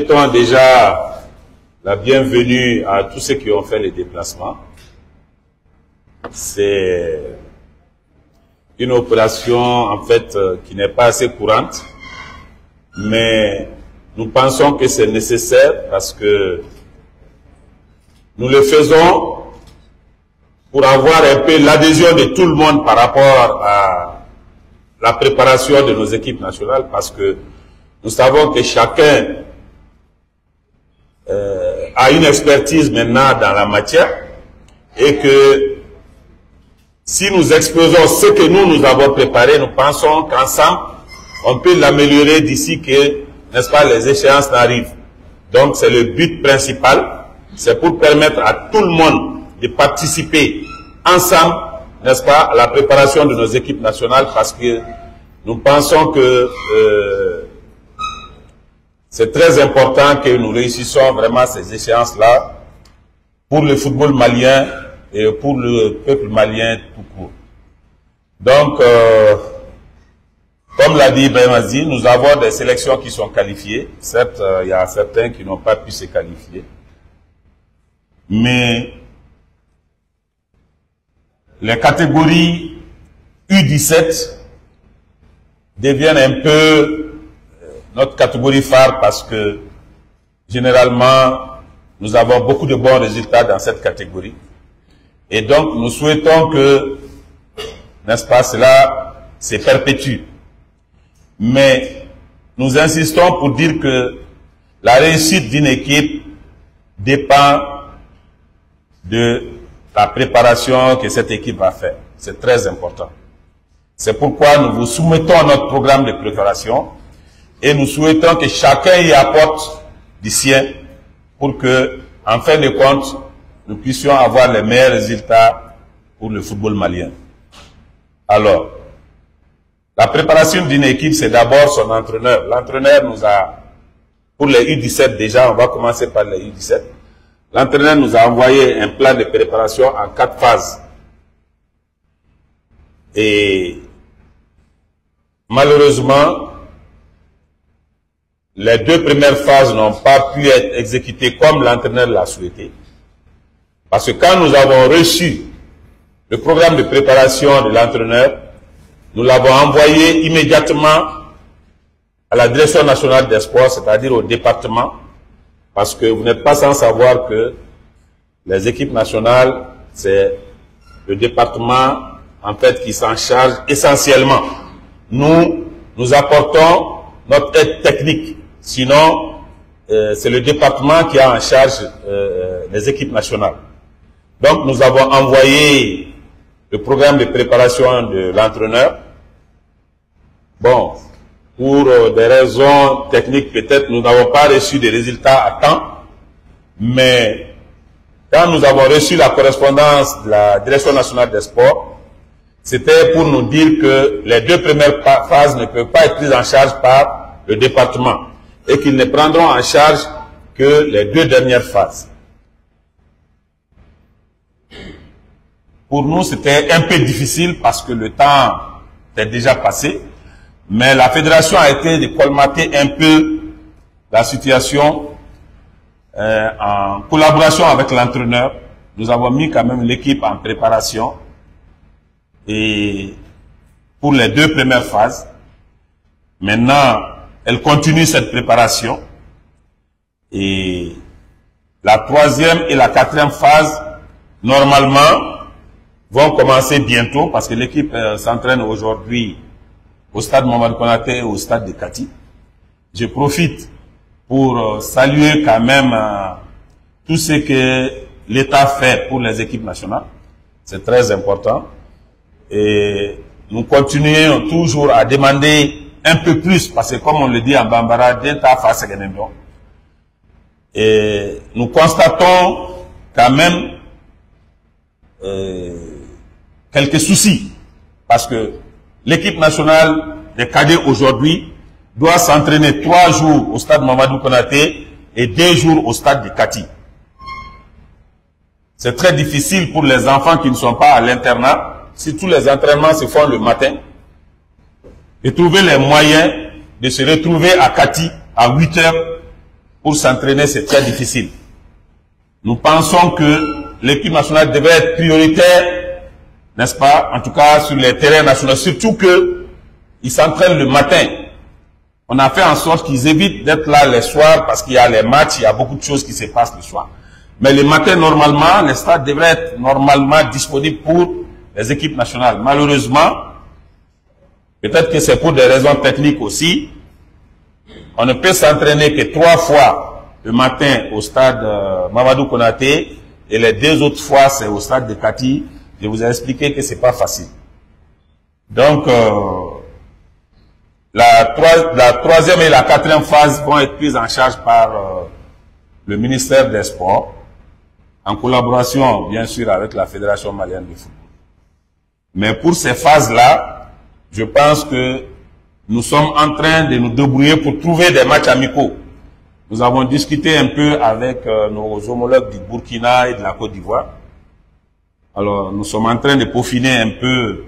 Souhaitons déjà la bienvenue à tous ceux qui ont fait les déplacements. C'est une opération en fait qui n'est pas assez courante, mais nous pensons que c'est nécessaire parce que nous le faisons pour avoir un peu l'adhésion de tout le monde par rapport à la préparation de nos équipes nationales, parce que nous savons que chacun a une expertise maintenant dans la matière et que si nous exposons ce que nous avons préparé, nous pensons qu'ensemble, on peut l'améliorer d'ici que, n'est-ce pas, les échéances n'arrivent. Donc c'est le but principal, c'est pour permettre à tout le monde de participer ensemble, n'est-ce pas, à la préparation de nos équipes nationales, parce que nous pensons que c'est très important que nous réussissions vraiment ces échéances-là pour le football malien et pour le peuple malien tout court. Donc, comme l'a dit Ibrahim Aziz, nous avons des sélections qui sont qualifiées. Certes, il y a certains qui n'ont pas pu se qualifier. Mais les catégories U17 deviennent un peu notre catégorie phare parce que généralement, nous avons beaucoup de bons résultats dans cette catégorie. Et donc, nous souhaitons que, n'est-ce pas, cela se perpétue. Mais nous insistons pour dire que la réussite d'une équipe dépend de la préparation que cette équipe va faire. C'est très important. C'est pourquoi nous vous soumettons notre programme de préparation et nous souhaitons que chacun y apporte du sien pour que, en fin de compte, nous puissions avoir les meilleurs résultats pour le football malien. Alors, la préparation d'une équipe, c'est d'abord son entraîneur. L'entraîneur nous a, pour les U17 déjà, on va commencer par les U17. L'entraîneur nous a envoyé un plan de préparation en 4 phases. Et malheureusement, les 2 premières phases n'ont pas pu être exécutées comme l'entraîneur l'a souhaité. Parce que quand nous avons reçu le programme de préparation de l'entraîneur, nous l'avons envoyé immédiatement à la Direction nationale des sports, c'est-à-dire au département, parce que vous n'êtes pas sans savoir que les équipes nationales, c'est le département en fait qui s'en charge essentiellement. Nous apportons notre aide technique. Sinon, c'est le département qui a en charge les équipes nationales. Donc, nous avons envoyé le programme de préparation de l'entraîneur. Bon, pour des raisons techniques, peut-être nous n'avons pas reçu des résultats à temps, mais quand nous avons reçu la correspondance de la Direction nationale des sports, c'était pour nous dire que les 2 premières phases ne peuvent pas être prises en charge par le département et qu'ils ne prendront en charge que les 2 dernières phases. Pour nous, c'était un peu difficile parce que le temps est déjà passé, mais la fédération a été de colmater un peu la situation en collaboration avec l'entraîneur. Nous avons mis quand même l'équipe en préparation et pour les 2 premières phases. Maintenant, elle continue cette préparation et la 3e et la 4e phase, normalement, vont commencer bientôt parce que l'équipe s'entraîne aujourd'hui au stade Mamadou Konaté et au stade de Kati. Je profite pour saluer quand même tout ce que l'État fait pour les équipes nationales. C'est très important. Et nous continuons toujours à demander un peu plus, parce que comme on le dit en Bambara, d'État face à Genendon. Et nous constatons quand même quelques soucis, parce que l'équipe nationale des cadets aujourd'hui doit s'entraîner 3 jours au stade Mamadou Konaté et 2 jours au stade de Kati. C'est très difficile pour les enfants qui ne sont pas à l'internat, si tous les entraînements se font le matin, de trouver les moyens de se retrouver à Kati à 8 heures pour s'entraîner, c'est très difficile. Nous pensons que l'équipe nationale devrait être prioritaire, n'est-ce pas, en tout cas sur les terrains nationaux, surtout qu'ils s'entraînent le matin. On a fait en sorte qu'ils évitent d'être là les soirs parce qu'il y a les matchs, il y a beaucoup de choses qui se passent le soir. Mais le matin, normalement, les stades devraient être normalement disponibles pour les équipes nationales. Malheureusement, peut-être que c'est pour des raisons techniques aussi, on ne peut s'entraîner que 3 fois le matin au stade Mamadou Konaté et les 2 autres fois c'est au stade de Kati. Je vous ai expliqué que c'est pas facile. Donc, la 3e et la 4e phase vont être prises en charge par le ministère des Sports, en collaboration, bien sûr, avec la Fédération malienne de football. Mais pour ces phases-là, je pense que nous sommes en train de nous débrouiller pour trouver des matchs amicaux. Nous avons discuté un peu avec nos homologues du Burkina et de la Côte d'Ivoire. Alors, nous sommes en train de peaufiner un peu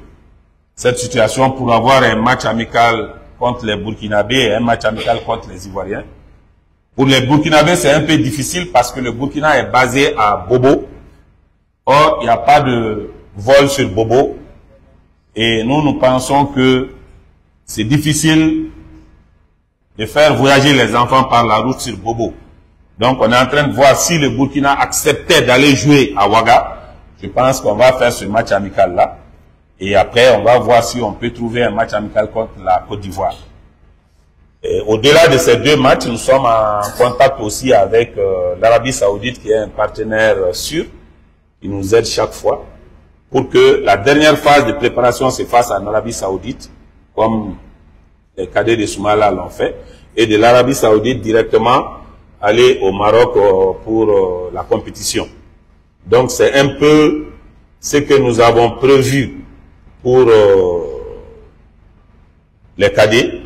cette situation pour avoir un match amical contre les Burkinabés et un match amical contre les Ivoiriens. Pour les Burkinabés, c'est un peu difficile parce que le Burkina est basé à Bobo. Or, il n'y a pas de vol sur Bobo. Et nous pensons que c'est difficile de faire voyager les enfants par la route sur Bobo. Donc, on est en train de voir si le Burkina acceptait d'aller jouer à Ouaga. Je pense qu'on va faire ce match amical-là. Et après, on va voir si on peut trouver un match amical contre la Côte d'Ivoire. Au-delà de ces 2 matchs, nous sommes en contact aussi avec l'Arabie Saoudite, qui est un partenaire sûr, qui nous aide chaque fois, pour que la dernière phase de préparation se fasse en Arabie Saoudite, comme les cadets de Soumala l'ont fait, et de l'Arabie Saoudite directement aller au Maroc pour la compétition. Donc c'est un peu ce que nous avons prévu pour les cadets.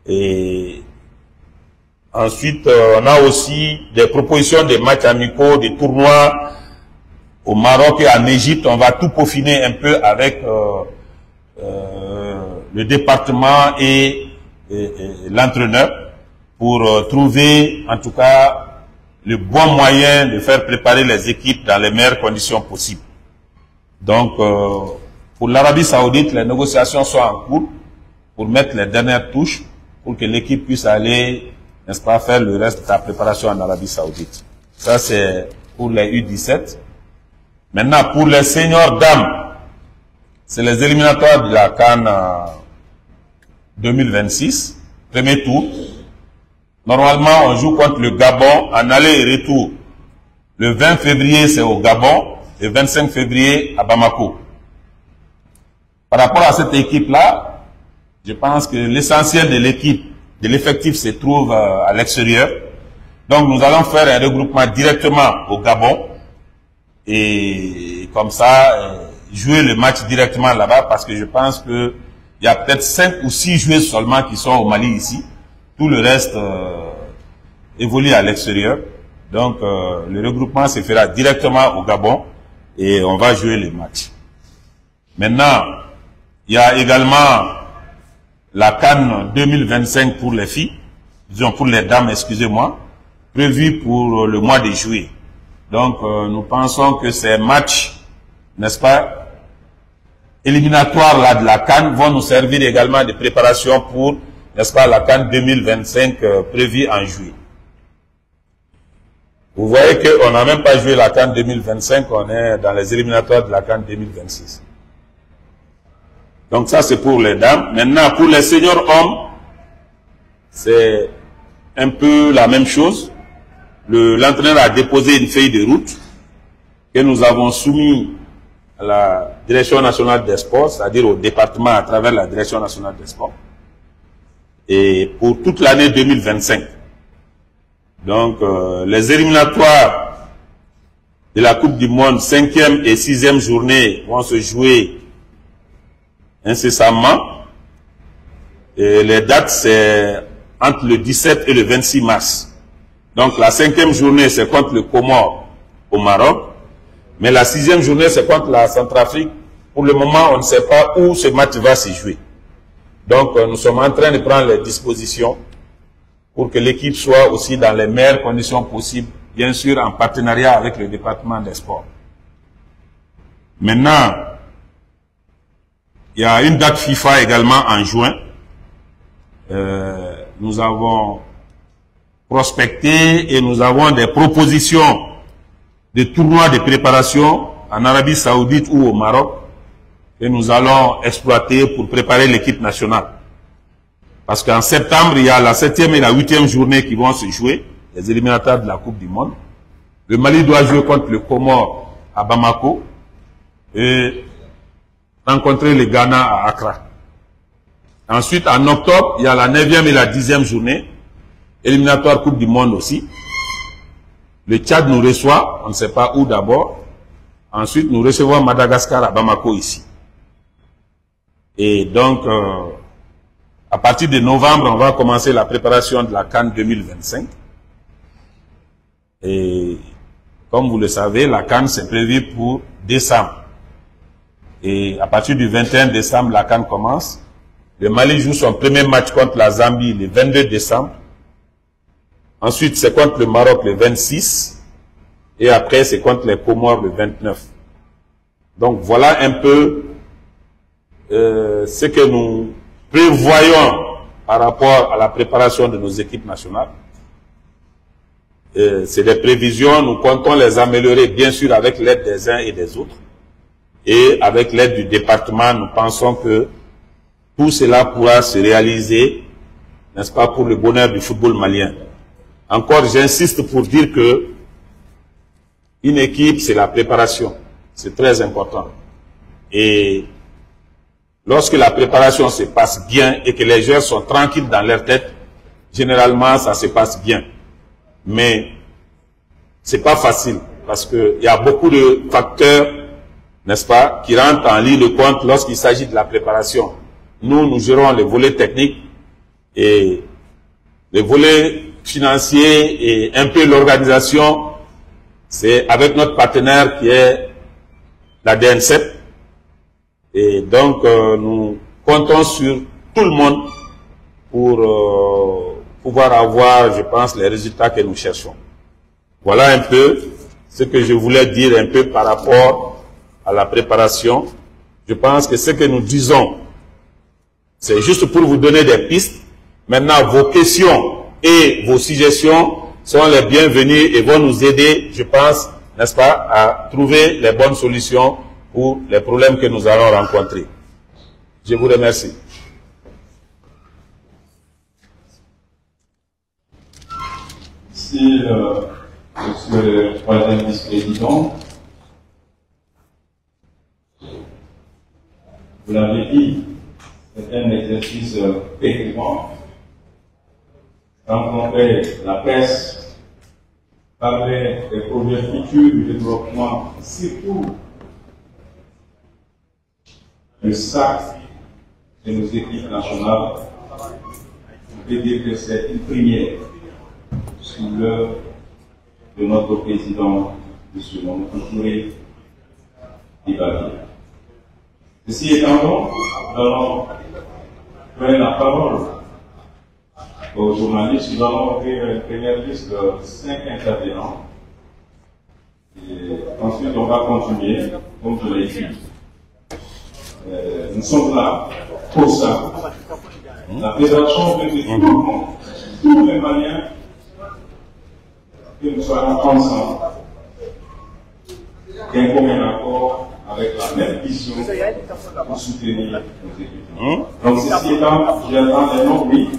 Et ensuite, on a aussi des propositions de matchs amicaux, des tournois au Maroc et en Égypte. On va tout peaufiner un peu avec le département et l'entraîneur pour trouver en tout cas le bon moyen de faire préparer les équipes dans les meilleures conditions possibles. Donc, pour l'Arabie Saoudite, les négociations sont en cours pour mettre les dernières touches pour que l'équipe puisse aller, n'est-ce pas, faire le reste de la préparation en Arabie Saoudite. Ça, c'est pour les U17. Maintenant, pour les seniors dames, c'est les éliminatoires de la CAN 2026, premier tour. Normalement, on joue contre le Gabon en aller et retour. Le 20 février, c'est au Gabon, le 25 février à Bamako. Par rapport à cette équipe-là, je pense que l'essentiel de l'équipe, de l'effectif se trouve à l'extérieur. Donc nous allons faire un regroupement directement au Gabon et comme ça jouer le match directement là-bas parce que je pense que il y a peut-être 5 ou 6 joueurs seulement qui sont au Mali ici. Tout le reste évolue à l'extérieur. Donc le regroupement se fera directement au Gabon et on va jouer le match. Maintenant, il y a également la CAN 2025 pour les filles, disons pour les dames, excusez-moi, prévu pour le mois de juillet. Donc, nous pensons que ces matchs, n'est-ce pas, éliminatoires là de la CAN vont nous servir également de préparation pour, n'est-ce pas, la CAN 2025 prévue en juillet. Vous voyez qu'on n'a même pas joué la CAN 2025, on est dans les éliminatoires de la CAN 2026. Donc ça, c'est pour les dames. Maintenant, pour les seniors hommes, c'est un peu la même chose. L'entraîneur a déposé une feuille de route que nous avons soumise à la Direction nationale des sports, c'est-à-dire au département à travers la Direction nationale des sports. Et pour toute l'année 2025. Donc, les éliminatoires de la Coupe du Monde, 5e et 6e journée, vont se jouer incessamment. Et les dates, c'est entre le 17 et le 26 mars. Donc la 5e journée, c'est contre le Comore au Maroc. Mais la 6e journée, c'est contre la Centrafrique. Pour le moment, on ne sait pas où ce match va se jouer. Donc nous sommes en train de prendre les dispositions pour que l'équipe soit aussi dans les meilleures conditions possibles, bien sûr en partenariat avec le département des sports. Maintenant, il y a une date FIFA également en juin. Nous avons prospecté et nous avons des propositions de tournois de préparation en Arabie Saoudite ou au Maroc que nous allons exploiter pour préparer l'équipe nationale. Parce qu'en septembre, il y a la 7e et la 8e journée qui vont se jouer, les éliminatoires de la Coupe du Monde. Le Mali doit jouer contre le Comore à Bamako et rencontrer le Ghana à Accra. Ensuite, en octobre, il y a la 9e et la 10e journée, éliminatoire Coupe du Monde aussi. Le Tchad nous reçoit, on ne sait pas où d'abord. Ensuite, nous recevons Madagascar à Bamako ici. Et donc, à partir de novembre, on va commencer la préparation de la CAN 2025. Et comme vous le savez, la CAN c'est prévu pour décembre. Et à partir du 21 décembre, la CAN commence. Le Mali joue son premier match contre la Zambie le 22 décembre. Ensuite, c'est contre le Maroc le 26. Et après, c'est contre les Comores le 29. Donc, voilà un peu ce que nous prévoyons par rapport à la préparation de nos équipes nationales. C'est des prévisions, nous comptons les améliorer, bien sûr, avec l'aide des uns et des autres. Et avec l'aide du département, nous pensons que tout cela pourra se réaliser, n'est-ce pas, pour le bonheur du football malien. Encore, j'insiste pour dire que une équipe, c'est la préparation. C'est très important. Et lorsque la préparation se passe bien et que les joueurs sont tranquilles dans leur tête, généralement, ça se passe bien. Mais c'est pas facile parce que il y a beaucoup de facteurs, n'est-ce pas, qui rentrent en ligne de compte lorsqu'il s'agit de la préparation. Nous gérons les volets techniques et les volets financiers et un peu l'organisation. C'est avec notre partenaire qui est la DN7. Et donc, nous comptons sur tout le monde pour pouvoir avoir, je pense, les résultats que nous cherchons. Voilà un peu ce que je voulais dire un peu par rapport à la préparation. Je pense que ce que nous disons, c'est juste pour vous donner des pistes. Maintenant, vos questions et vos suggestions sont les bienvenues et vont nous aider, je pense, n'est-ce pas, à trouver les bonnes solutions pour les problèmes que nous allons rencontrer. Je vous remercie. Merci, monsieur le troisième vice-président. Vous l'avez dit, c'est un exercice pertinent. Rencontrer la presse, parler des projets futurs du développement, surtout le sac de nos équipes nationales, on peut dire que c'est une première sous l'œuvre de notre président, M. Mamadou Touré Dibali. Ceci étant donc, nous allons donner la parole aux journalistes. Nous allons ouvrir une première liste de 5 intervenants. Et ensuite, on va continuer, comme je l'ai dit. Nous sommes là pour ça. La fédération veut que tout le monde, tous les Maliens, que nous soyons ensemble, d'un commun accord avec la même vision pour soutenir nos équipes. Donc, ceci étant, j'attends les noms, oui.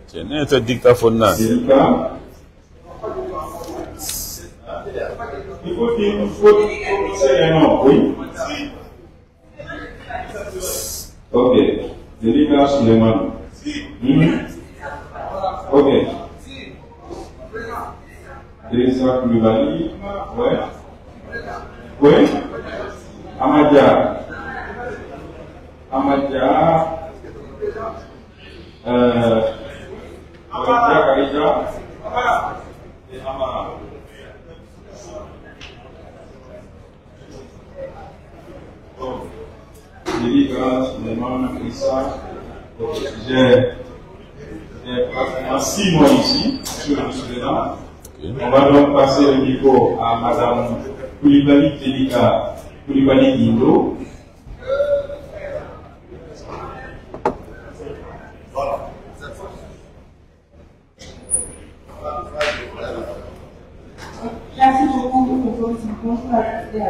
C'est un dictaphone. C'est le cas. Il faut prononcer les noms, oui. Ok. Delika Suleiman. Ok. Delisa Koulibaly. Ouais. Oui. Amadia. Karija. Et Amara. Delika Suleiman Issa. J'ai est pratiquement 6 mois ici, sur le Soudan. On va donc passer le micro à Madame Koulibaly Télika Koulibaly Guindo. Merci beaucoup. Bonjour à tous.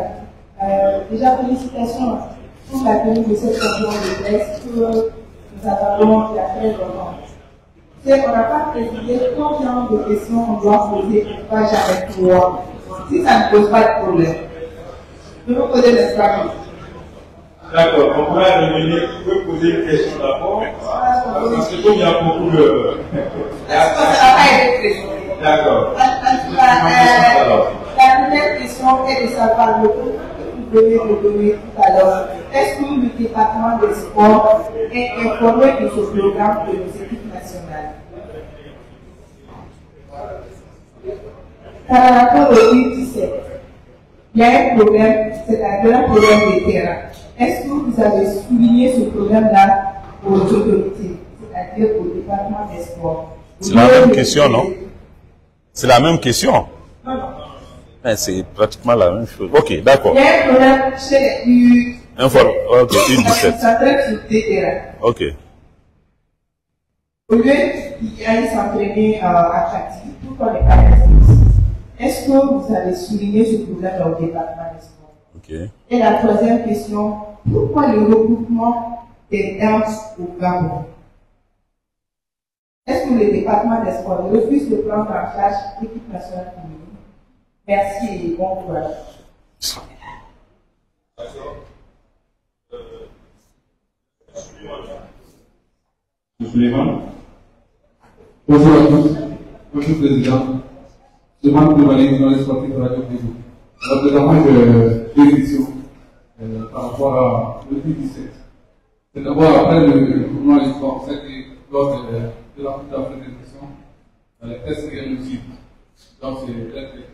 Déjà, félicitations pour la tenue de cette conférence de presse que nous avons la très longtemps. C'est qu'on n'a pas précisé combien de questions on doit poser pour ne pas jamais pouvoir. Si ça ne pose pas de problème, je peux poser des questions. D'accord, on pourrait revenir, vous pouvez poser une question d'abord, parce que comme il y a beaucoup de... D'accord. La première question est de savoir le que vous devez me donner tout à l'heure. Est-ce que le département des sports est informé de ce programme de nos équipes nationales? Par rapport au 2017, il y a un problème, c'est-à-dire un problème de terrain. Est-ce que vous avez souligné ce problème-là aux autorités, c'est-à-dire au département des sports? C'est la même question, non? C'est la même question. Non, non. C'est pratiquement la même chose. Ok, d'accord. Il y a un problème chez les Ok, U17. sur tes terrains. Ok. Au lieu qu'il aille s'entraîner à Châtilly, pourquoi ne pas rester ici? Est-ce que vous avez souligné ce problème dans le département des sports? Ok. Et la troisième question, pourquoi le regroupement des danses au Gabon? Est-ce que le département des sports refuse de prendre en charge l'équipe nationale féminine? Merci et bon courage. Bonjour à tous. Monsieur le Président. Je demande de valider dans les sportifs de Radio Pébou. Alors, notamment, deux questions par rapport à 2017. C'est d'abord après le tournoi du sport, c'est que lors de la Coupe d'Afrique des Nations, les tests réussis. Donc, c'est très très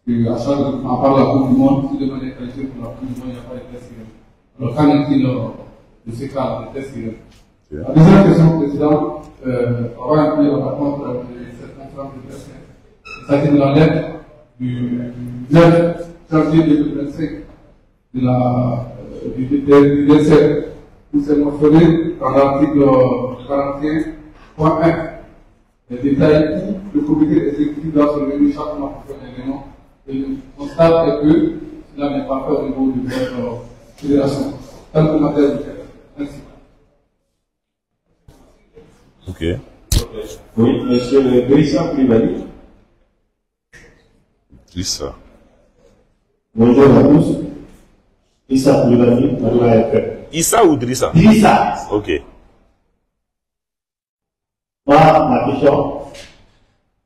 que à chaque fois qu'on parle de la Coupe du Monde, si demande est qualifié pour la Coupe du Monde, il n'y a pas de tests réels. Alors, qu'en est-il de ces cas de tests réels? La deuxième question, Président, on va inclure par contre cette conférence de presse. Il s'agit de la lettre du 9 janvier 2025 du décès où c'est mentionné dans l'article 41.1 les détails où le comité exécutif doit se réunir chaque mois pour faire un réunion. Et le constat est que cela n'est pas fait au niveau de votre fédération. Tant que matière de fait. Merci. Ok. Oui, monsieur Drissa Koulibaly. Drissa. Bonjour à tous. Issa Koulibaly, Madoua FM. Issa ou Drissa? Drissa. Ok. Moi, ma question,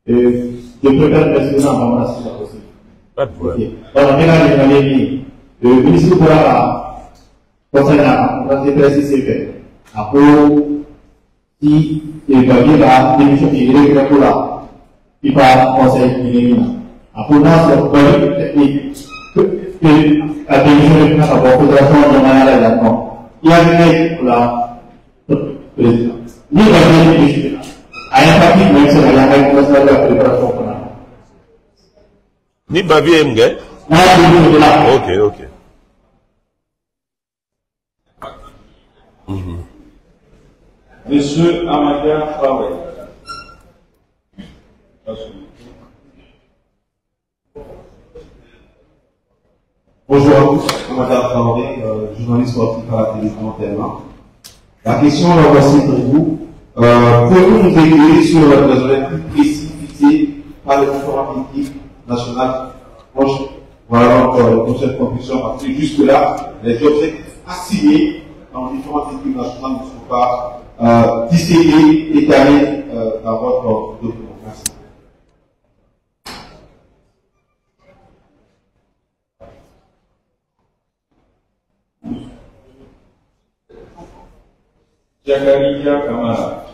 je préfère préciser en formation si possible. Pas de problème. Voilà, maintenant, le ministre de la concernant la préciser fait. Après, si il va dire la démission qui est régulière pour la, qui part conseil ministériel. Après, là, c'est une technique que la démission de la fédération de manière également. Il y a une pour la président. Ni la démission. À un parti, même si il y a une préparation pour la. Ni Bavi Mgue? Ok, ok. Monsieur Amadia Fawé. Bonjour à tous, Amadia Fawé, journaliste sportif à la télévision Tellement. La question là voici pour vous. Pouvez-vous nous éclairer sur les objectifs précis fixés par le gouvernement national proche? Voilà donc pour cette compétition, parce que jusque-là, les objectifs assignés dans différentes équipes nationales ne sont pas disséqués, étalés dans votre document. Merci. Jakaria Kamara.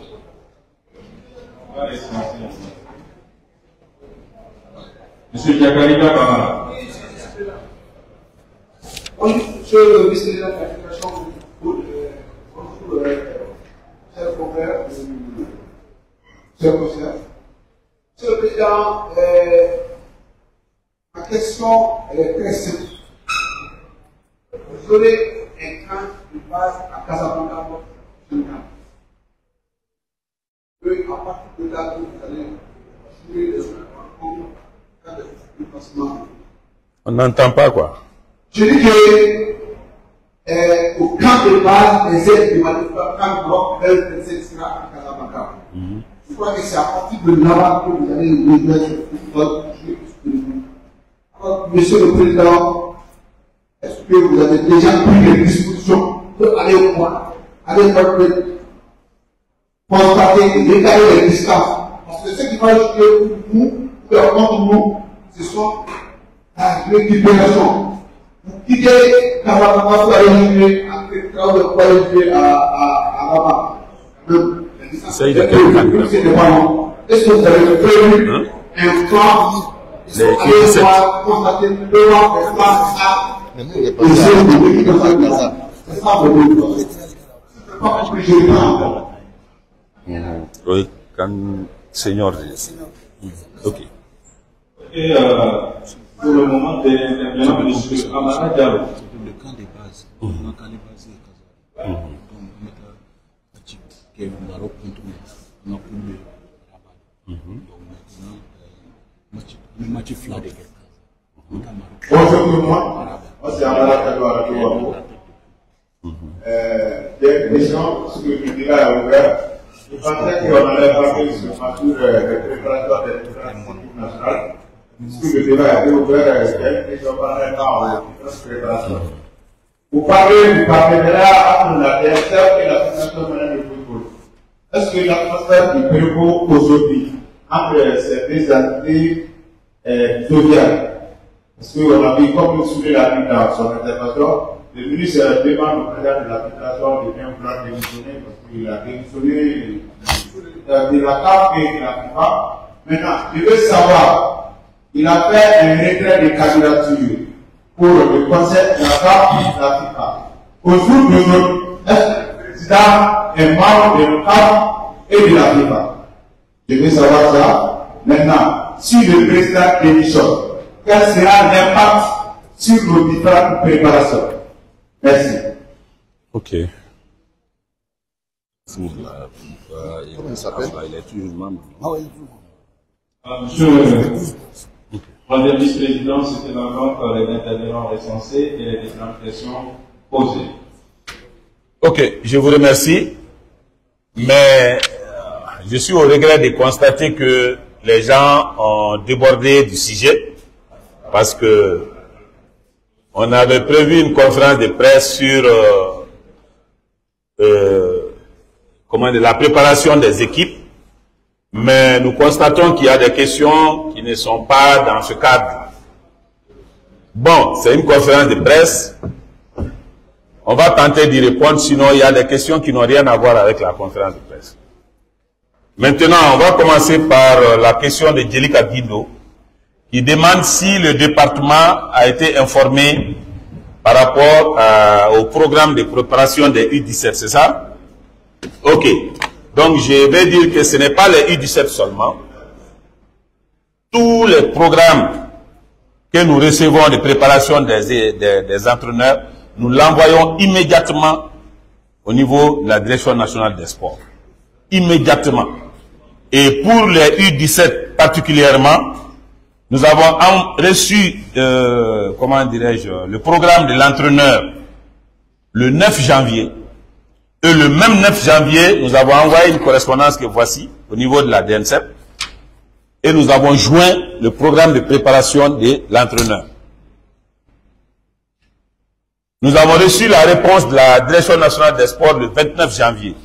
Monsieur Jakaria Kamara. Monsieur le ministre de la Qualification, bonjour, chers confrères Monsieur le Président, ma question elle est très simple. Vous aurez un camp de base à Casablanca pour le camp. Et à partir de là, vous allez jouer les cas de déplacement. On n'entend pas quoi. Je dis que au camp de base, les aides de Malifa, camp bloc, sera à Casablanca. Je crois que c'est à partir de là que vous allez jouer sur le football. Alors, Monsieur le Président, est-ce que vous avez déjà pris des dispositions pour aller au point, aller voir constater et décaler les distances? Parce que ce qui va jouer pour nous, contre nous, ce sont la récupération. Vous quittez Casablanca pour aller jouer à Kétra ou pour aller jouer à Rabat. Est-ce que vous avez prévu un plan? Oui, quand Seigneur. Ok. Et pour le moment, des intervenants de M. Amara Diallo. Le camp de base, on a un camp de base à Casablanca. Donc, on a le Maroc contre on a pris le Rabat. Donc, maintenant, le match flat de quelqu'un. Bonjour, moi c'est Amara Diallo. Des questions sur le débat ouvert. Je pensais qu'on allait parler sur ma tour de préparation des équipes nationales. Si le débat est ouvert, il y a une question par un temps de préparation. Vous parlez du partenariat entre la DSF et la Fédération de football. Est-ce que l'atmosphère qui prévaut aujourd'hui entre ces deux entités est joviale? Parce qu'on a vu, comme vous souvenez la vie dans son intervention, le ministre demande au président de la Fédération de bien vouloir démissionner parce qu'il a démissionné de la CAF et de la FIFA. Maintenant, je veux savoir, il a fait un retrait de candidature pour le conseil de la CAF et de la FIFA. Aujourd'hui, est-ce que le président est membre de la CAF et de la FIFA? Je veux savoir ça. Maintenant, si le président démissionne, quel sera l'impact sur nos différentes préparations? Merci. Ok. Comment il s'appelle? Il est toujours membre. Monsieur le Premier vice-président, c'était maintenant les intervenants recensés et les différentes questions posées. Ok, je vous remercie. Mais je suis au regret de constater que les gens ont débordé du sujet parce que on avait prévu une conférence de presse sur la préparation des équipes, mais nous constatons qu'il y a des questions qui ne sont pas dans ce cadre. Bon, c'est une conférence de presse. On va tenter d'y répondre, sinon il y a des questions qui n'ont rien à voir avec la conférence de presse. Maintenant, on va commencer par la question de Djelika Guindo, qui demande si le département a été informé par rapport au programme de préparation des U17, c'est ça? Ok. Donc, je vais dire que ce n'est pas les U17 seulement. Tous les programmes que nous recevons de préparation des entraîneurs, nous l'envoyons immédiatement au niveau de la Direction nationale des sports. Immédiatement. Et pour les U17 particulièrement, nous avons reçu, comment dirais-je, le programme de l'entraîneur le 9 janvier. Et le même 9 janvier, nous avons envoyé une correspondance que voici, au niveau de la DNCEP. Et nous avons joint le programme de préparation de l'entraîneur. Nous avons reçu la réponse de la Direction nationale des sports le 29 janvier.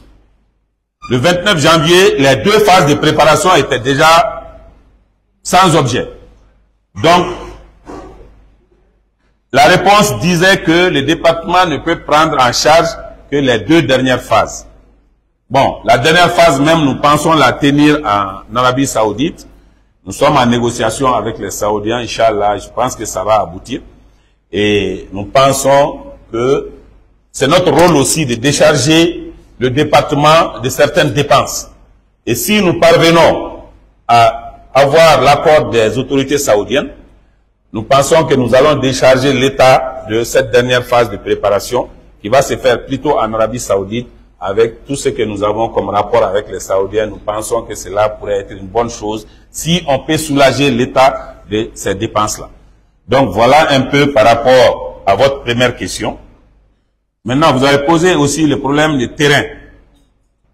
Le 29 janvier, les 2 phases de préparation étaient déjà sans objet. Donc, la réponse disait que le département ne peut prendre en charge que les 2 dernières phases. Bon, la dernière phase même, nous pensons la tenir en Arabie Saoudite. Nous sommes en négociation avec les Saoudiens, Inch'Allah, je pense que ça va aboutir. Et nous pensons que c'est notre rôle aussi de décharger le département de certaines dépenses. Et si nous parvenons à avoir l'accord des autorités saoudiennes, nous pensons que nous allons décharger l'État de cette dernière phase de préparation qui va se faire plutôt en Arabie Saoudite avec tout ce que nous avons comme rapport avec les Saoudiens. Nous pensons que cela pourrait être une bonne chose si on peut soulager l'État de ces dépenses-là. Donc voilà un peu par rapport à votre première question. Maintenant, vous avez posé aussi le problème du terrain.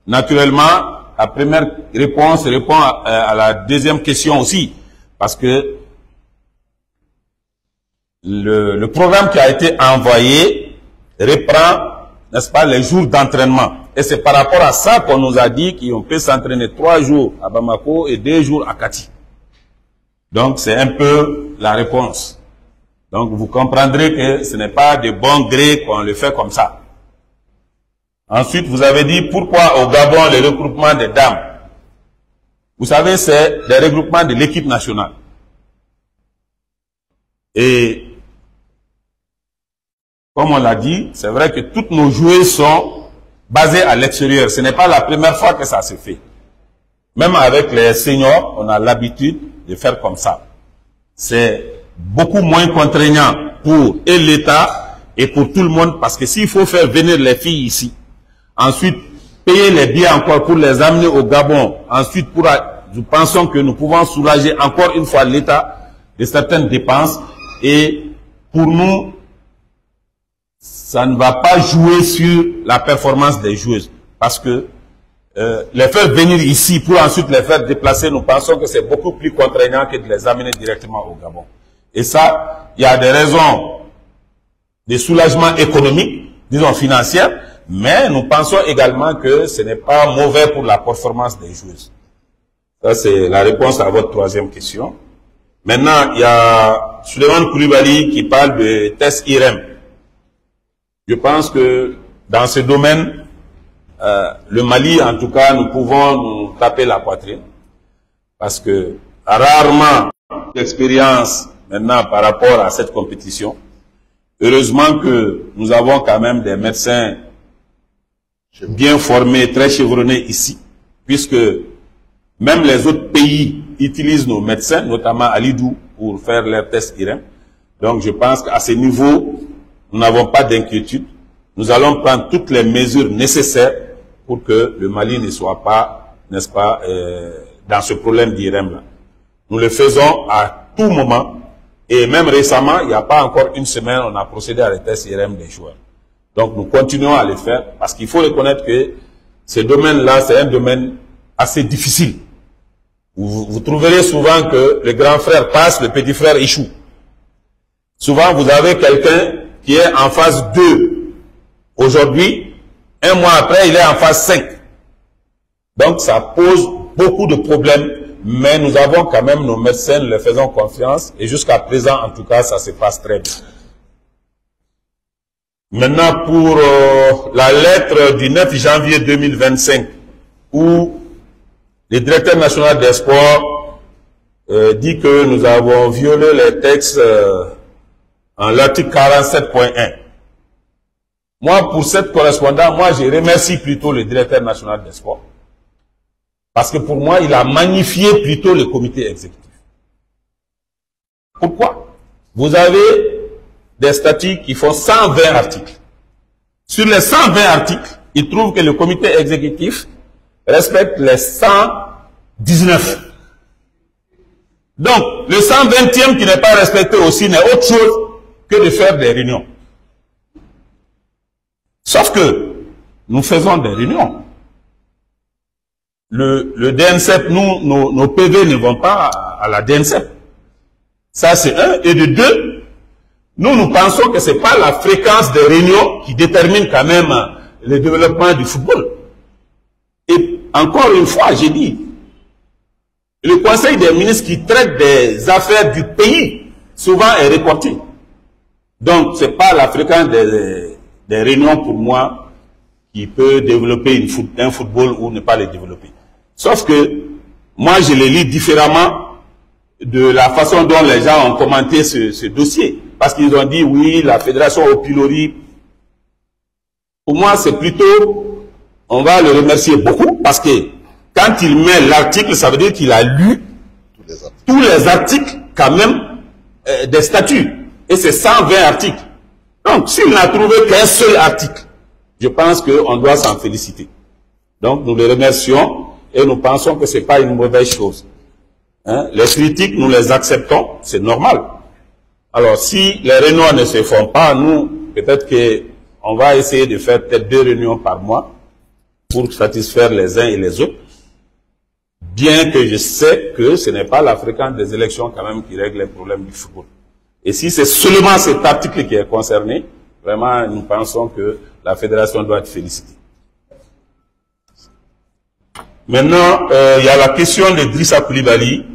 Naturellement, la première réponse répond à la deuxième question aussi, parce que le programme qui a été envoyé reprend, n'est-ce pas, les jours d'entraînement. Et c'est par rapport à ça qu'on nous a dit qu'on peut s'entraîner 3 jours à Bamako et 2 jours à Kati. Donc c'est un peu la réponse. Donc vous comprendrez que ce n'est pas de bon gré qu'on le fait comme ça. Ensuite, vous avez dit pourquoi au Gabon le regroupement des dames. Vous savez, c'est le regroupement de l'équipe nationale. Et comme on l'a dit, c'est vrai que toutes nos joueuses sont basées à l'extérieur. Ce n'est pas la première fois que ça se fait. Même avec les seniors, on a l'habitude de faire comme ça. C'est beaucoup moins contraignant pour l'État et pour tout le monde, parce que s'il faut faire venir les filles ici, ensuite payer les billets encore pour les amener au Gabon, ensuite nous pensons que nous pouvons soulager encore une fois l'État de certaines dépenses, et pour nous, ça ne va pas jouer sur la performance des joueuses, parce que les faire venir ici pour ensuite les faire déplacer, nous pensons que c'est beaucoup plus contraignant que de les amener directement au Gabon. Et ça, il y a des raisons de soulagement économique, disons financière, mais nous pensons également que ce n'est pas mauvais pour la performance des joueuses. Ça, c'est la réponse à votre troisième question. Maintenant, il y a Souleymane Koulibaly qui parle de test IREM. Je pense que dans ce domaine, le Mali, en tout cas, nous pouvons nous taper la poitrine, parce que rarement d'expérience maintenant par rapport à cette compétition. Heureusement que nous avons quand même des médecins bien formés, très chevronnés ici, puisque même les autres pays utilisent nos médecins, notamment à Lidou, pour faire leurs tests IREM. Donc je pense qu'à ce niveau, nous n'avons pas d'inquiétude. Nous allons prendre toutes les mesures nécessaires pour que le Mali ne soit pas, n'est-ce pas, dans ce problème d'IREM-là. Nous le faisons à tout moment. Et même récemment, il n'y a pas encore une semaine, on a procédé à les tests IRM des joueurs. Donc nous continuons à les faire, parce qu'il faut reconnaître que ce domaine-là, c'est un domaine assez difficile. Vous trouverez souvent que le grand frère passe, le petit frère échoue. Souvent, vous avez quelqu'un qui est en phase 2 aujourd'hui, un mois après, il est en phase 5. Donc ça pose beaucoup de problèmes. Mais nous avons quand même nos médecins, nous leur faisons confiance, et jusqu'à présent, en tout cas, ça se passe très bien. Maintenant, pour la lettre du 9 janvier 2025, où le directeur national des sports dit que nous avons violé les textes en l'article 47.1. Moi, pour cette correspondance, je remercie plutôt le directeur national des sports. Parce que pour moi, il a magnifié plutôt le comité exécutif. Pourquoi? Vous avez des statuts qui font 120 articles. Sur les 120 articles, il trouve que le comité exécutif respecte les 119. Donc, le 120e qui n'est pas respecté aussi n'est autre chose que de faire des réunions. Sauf que nous faisons des réunions. Le DNCEP, nos PV ne vont pas à la DNCEP. Ça, c'est un. Et de deux, nous pensons que c'est pas la fréquence des réunions qui détermine quand même le développement du football. Et encore une fois, j'ai dit, le Conseil des ministres qui traite des affaires du pays, souvent est reporté. Donc, c'est pas la fréquence des réunions pour moi qui peut développer un football ou ne pas le développer. Sauf que moi, je le lis différemment de la façon dont les gens ont commenté ce dossier. Parce qu'ils ont dit, oui, la fédération au pilori. Pour moi, c'est plutôt, on va le remercier beaucoup, parce que quand il met l'article, ça veut dire qu'il a lu tous les articles quand même des statuts. Et c'est 120 articles. Donc, s'il n'a trouvé qu'un seul article, je pense qu'on doit s'en féliciter. Donc, nous les remercions et nous pensons que ce n'est pas une mauvaise chose. Hein? Les critiques, nous les acceptons, c'est normal. Alors, si les réunions ne se font pas, nous, peut-être qu'on va essayer de faire peut-être 2 réunions par mois pour satisfaire les uns et les autres. Bien que je sais que ce n'est pas la fréquence des élections quand même qui règle les problèmes du football. Et si c'est seulement cet article qui est concerné, vraiment, nous pensons que la fédération doit être félicitée. Maintenant, il y a la question de Drissa Koulibaly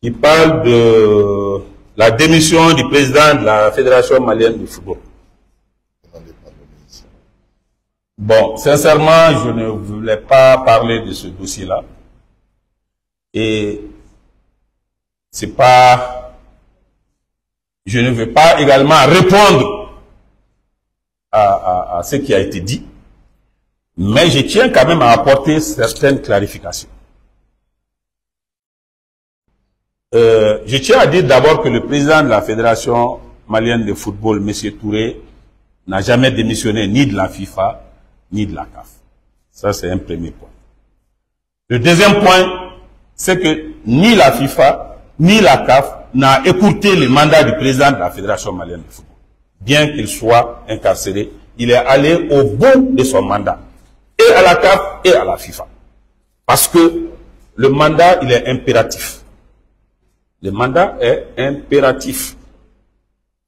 qui parle de la démission du président de la Fédération malienne de football. Bon, sincèrement, je ne voulais pas parler de ce dossier-là. Et c'est pas... Je ne veux pas également répondre à ce qui a été dit, mais je tiens quand même à apporter certaines clarifications. Je tiens à dire d'abord que le président de la Fédération malienne de football, M. Touré, n'a jamais démissionné ni de la FIFA, ni de la CAF. Ça, c'est un premier point. Le deuxième point, c'est que ni la FIFA, ni la CAF n'a écouté le mandat du président de la Fédération malienne de football. Bien qu'il soit incarcéré, il est allé au bout de son mandat. Et à la CAF et à la FIFA. Parce que le mandat, il est impératif. Le mandat est impératif.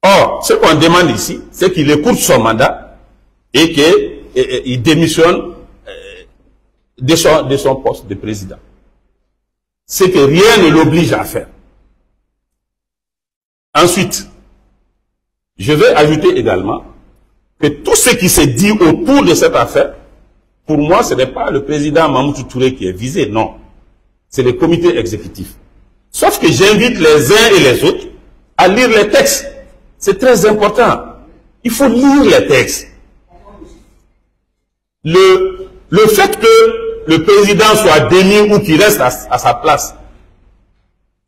Or, ce qu'on demande ici, c'est qu'il écoute son mandat et qu'il démissionne de son poste de président. C'est que rien ne l'oblige à faire. Ensuite, je vais ajouter également que tout ce qui s'est dit autour de cette affaire, pour moi, ce n'est pas le président Mamoudou Touré qui est visé, non. C'est le comité exécutif. Sauf que j'invite les uns et les autres à lire les textes. C'est très important. Il faut lire les textes. Le fait que le président soit démis ou qu'il reste à sa place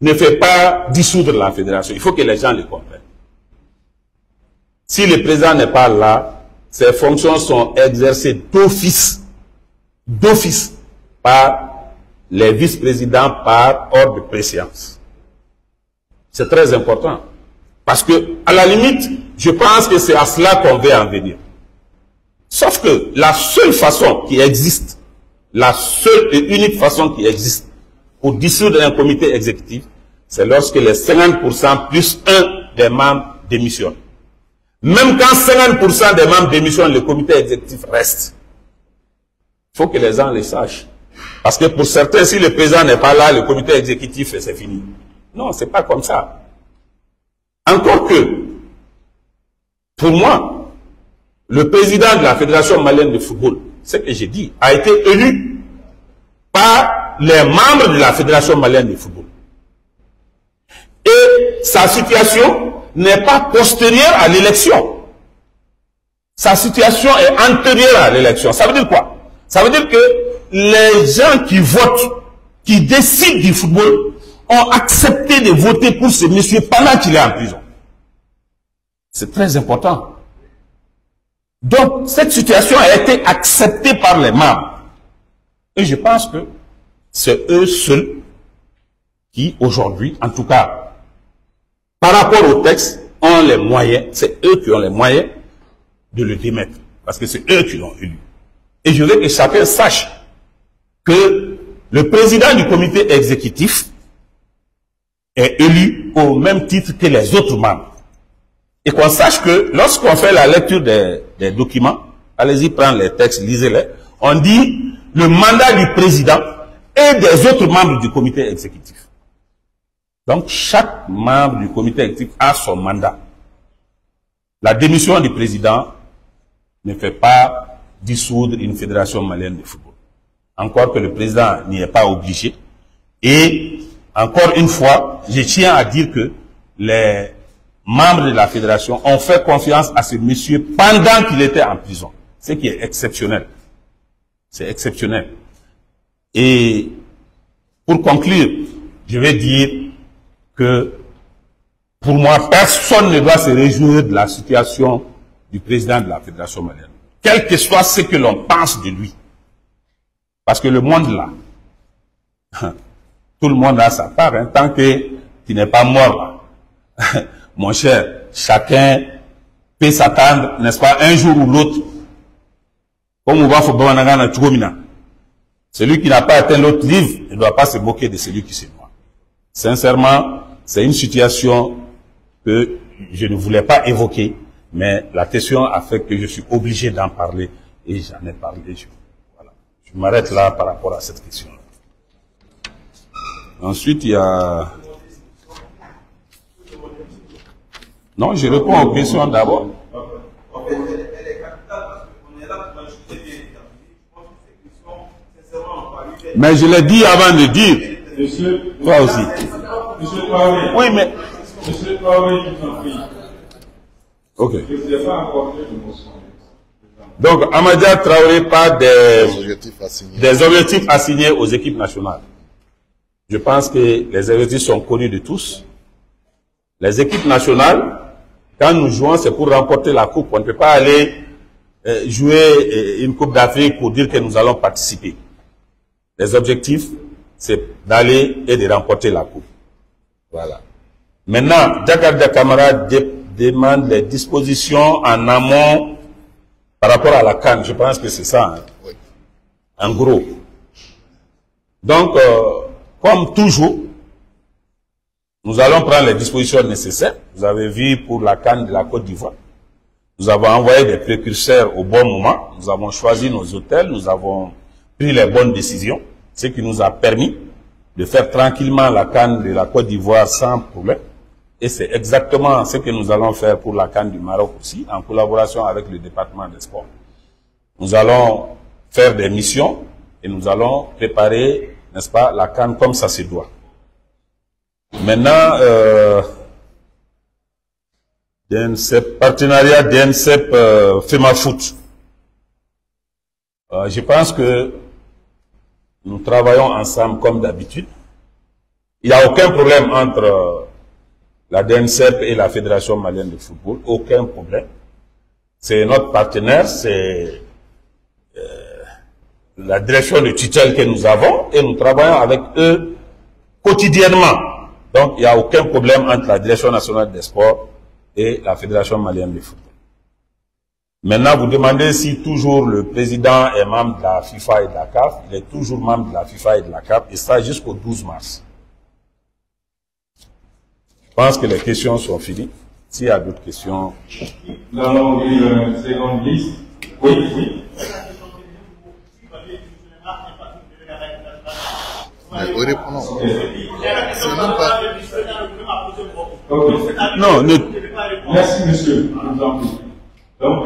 ne fait pas dissoudre la fédération. Il faut que les gens le comprennent. Si le président n'est pas là, ses fonctions sont exercées d'office par les vice-présidents par ordre de préséance. C'est très important. Parce que, à la limite, je pense que c'est à cela qu'on veut en venir. Sauf que la seule façon qui existe, la seule et unique façon qui existe pour dissoudre un comité exécutif, c'est lorsque les 50% plus un des membres démissionnent. Même quand 50% des membres démissionnent, le comité exécutif reste. Il faut que les gens le sachent. Parce que pour certains, si le président n'est pas là, le comité exécutif, c'est fini. Non, c'est pas comme ça. Encore que, pour moi, le président de la Fédération malienne de football, ce que j'ai dit, a été élu par les membres de la Fédération malienne de football. Et sa situation n'est pas postérieure à l'élection. Sa situation est antérieure à l'élection. Ça veut dire quoi? Ça veut dire que les gens qui votent, qui décident du football, ont accepté de voter pour ce monsieur pendant qu'il est en prison. C'est très important. Donc, cette situation a été acceptée par les membres. Et je pense que c'est eux seuls qui, aujourd'hui, en tout cas, par rapport au texte, ont les moyens, c'est eux qui ont les moyens de le démettre. Parce que c'est eux qui l'ont élu. Et je veux que chacun sache que le président du comité exécutif est élu au même titre que les autres membres. Et qu'on sache que lorsqu'on fait la lecture des documents, allez-y prendre les textes, lisez-les, on dit le mandat du président et des autres membres du comité exécutif. Donc chaque membre du comité exécutif a son mandat. La démission du président ne fait pas dissoudre une fédération malienne de football. Encore que le président n'y est pas obligé. Et encore une fois, je tiens à dire que les membres de la fédération ont fait confiance à ce monsieur pendant qu'il était en prison. Ce qui est exceptionnel. C'est exceptionnel. Et pour conclure, je vais dire que pour moi, personne ne doit se réjouir de la situation du président de la Fédération malienne, quel que soit ce que l'on pense de lui. Parce que le monde là, tout le monde a sa part, hein, tant que tu n'es pas mort là. Mon cher, chacun peut s'attendre, n'est-ce pas, un jour ou l'autre, comme on va faire Tchoukomina. Celui qui n'a pas atteint l'autre livre ne doit pas se moquer de celui qui se noie. Sincèrement, c'est une situation que je ne voulais pas évoquer, mais la question a fait que je suis obligé d'en parler et j'en ai parlé. Voilà. Je m'arrête là par rapport à cette question. Ensuite, il y a... Non, je réponds aux questions d'abord. Mais je l'ai dit avant de dire. Monsieur, toi aussi. Monsieur Traoré. Oui, mais... Monsieur Traoré, je t'en prie. Ok. Je ne vous ai pas apporté de motion. Donc, Amadia Traoré parle des objectifs assignés aux équipes nationales. Je pense que les objectifs sont connus de tous. Les équipes nationales, quand nous jouons, c'est pour remporter la coupe. On ne peut pas aller jouer une coupe d'Afrique pour dire que nous allons participer. Les objectifs, c'est d'aller et de remporter la coupe. Voilà. Maintenant, Jakarta Camara demande les dispositions en amont par rapport à la CAN. Je pense que c'est ça, hein. Oui. En gros. Donc, comme toujours, nous allons prendre les dispositions nécessaires. Vous avez vu pour la CAN de la Côte d'Ivoire. Nous avons envoyé des précurseurs au bon moment. Nous avons choisi nos hôtels. Nous avons pris les bonnes décisions. Ce qui nous a permis de faire tranquillement la CAN de la Côte d'Ivoire sans problème. Et c'est exactement ce que nous allons faire pour la CAN du Maroc aussi, en collaboration avec le département des sports. Nous allons faire des missions et nous allons préparer, n'est-ce pas, la CAN comme ça se doit. Maintenant, DNCEP, partenariat DNCEP FEMAFOOT. Je pense que nous travaillons ensemble comme d'habitude. Il n'y a aucun problème entre la DNCEP et la Fédération malienne de football. Aucun problème. C'est notre partenaire, c'est la direction de tutelle que nous avons et nous travaillons avec eux quotidiennement. Donc, il n'y a aucun problème entre la Direction nationale des sports et la Fédération malienne de football. Maintenant, vous demandez si toujours le président est membre de la FIFA et de la CAF. Il est toujours membre de la FIFA et de la CAF, et ça jusqu'au 12 mars. Je pense que les questions sont finies. S'il y a d'autres questions... Nous allons ouvrir une seconde liste. Oui, oui. Oui, répondons. C'est même pas... Okay. Non, merci, monsieur. Donc,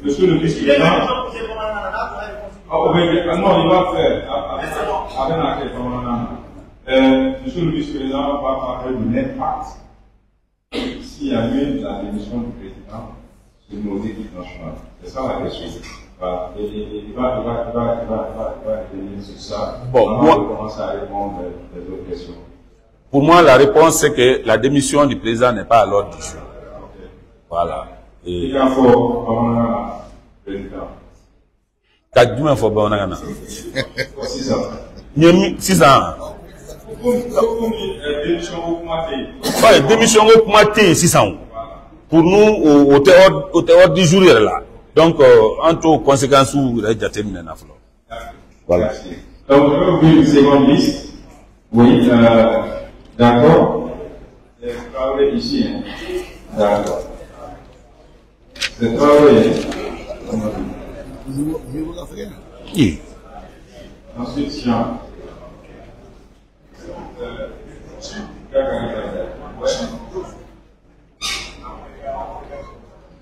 monsieur le vice-président... non, il va faire. Monsieur le vice-président va parler de l'impact s'il y a eu la démission du président sur nos équipes nationales. C'est ça la question. Voilà. Et il va revenir sur ça. Bon, moi, on va commencer à répondre les autres questions. Pour moi, la réponse, c'est que la démission du président n'est pas à l'ordre du jour. Okay. Voilà. Et il y a fort, président. Kadjuma faut bon nana. 6 ans. 6 ans. Ouais, démission au Kumate 6 ans. Pour nous, au théâtre du jour là. Donc, en tout conséquence, où il a déjà terminé la fleur. Voilà. Donc, je vais ouvrir une seconde liste. Oui, d'accord. C'est Traoré ici. Hein. D'accord. C'est Traoré. Oui. Ensuite, Jean.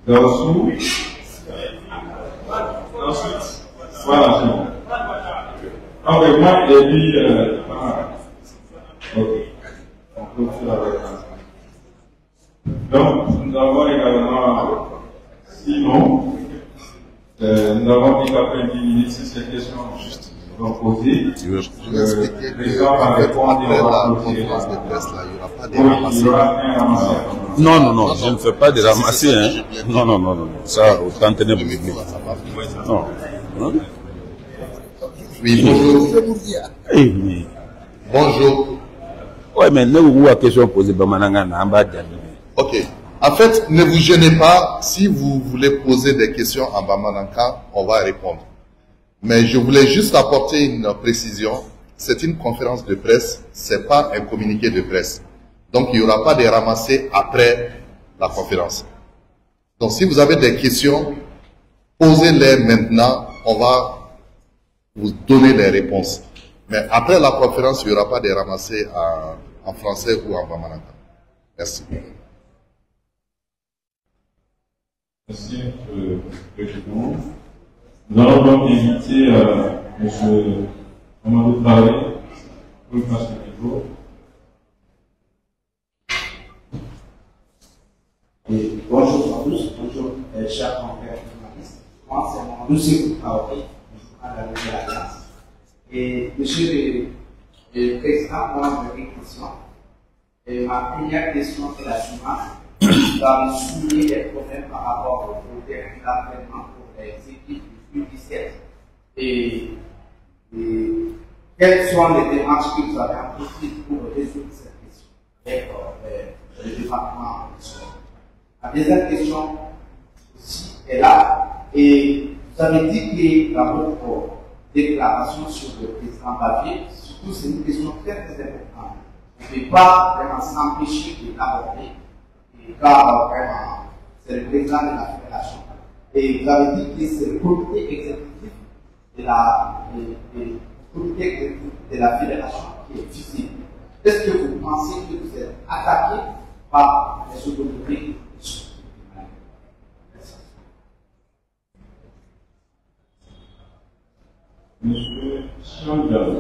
Dessous. Ensuite, voilà, Jean. Ok, moi, et puis, ok. On peut faire avec ça. Donc, nous avons également Simon. Nous avons dit qu'après 10 minutes, si c'est question. vont poser. Je vais expliquer que après la conférence de presse, là, il n'y aura pas de ramassés. Il y aura un ramassé. Non, non, non, je ne fais pas de ramasser. Hein. Non, non, non, non. Ça, autant tenir pour public. Non. Hein? Oui, bonjour. Eh, mais... Bonjour. Ouais, mais ne vous avez question posée, Ok. En fait, ne vous gênez pas. Si vous voulez poser des questions en Bamanankan, on va répondre. Mais je voulais juste apporter une précision. C'est une conférence de presse, c'est pas un communiqué de presse. Donc, il n'y aura pas de ramassés après la conférence. Donc, si vous avez des questions, posez-les maintenant. On va vous donner les réponses. Mais après la conférence, il n'y aura pas de ramassés en français ou en Bamanankan. Merci. Merci, M. le Président. Nous allons donc inviter M. Amadou Traoré pour le passer le micro. Bonjour à tous, bonjour chers confrères journalistes. Moi, c'est Amadou Sekou Traoré, je suis de l'Alliance. Et Monsieur le Président, moi, j'ai une question. Et ma première question est la suivante. Dans le souligner des problèmes par rapport au projet d'entraînement pour les équipes du U17 et quelles sont les démarches que vous avez entreprises pour résoudre cette question avec le département de sport. La deuxième question aussi est là et vous avez dit que dans votre déclaration sur le président Bavier, surtout c'est une question très très importante. On ne peut pas vraiment s'empêcher de l'aborder. Car vraiment, c'est le président de la fédération. Et vous avez dit que c'est le comité exécutif de la fédération qui est visible. Est-ce que vous pensez que vous êtes attaqué par les autorités? Monsieur Chandal.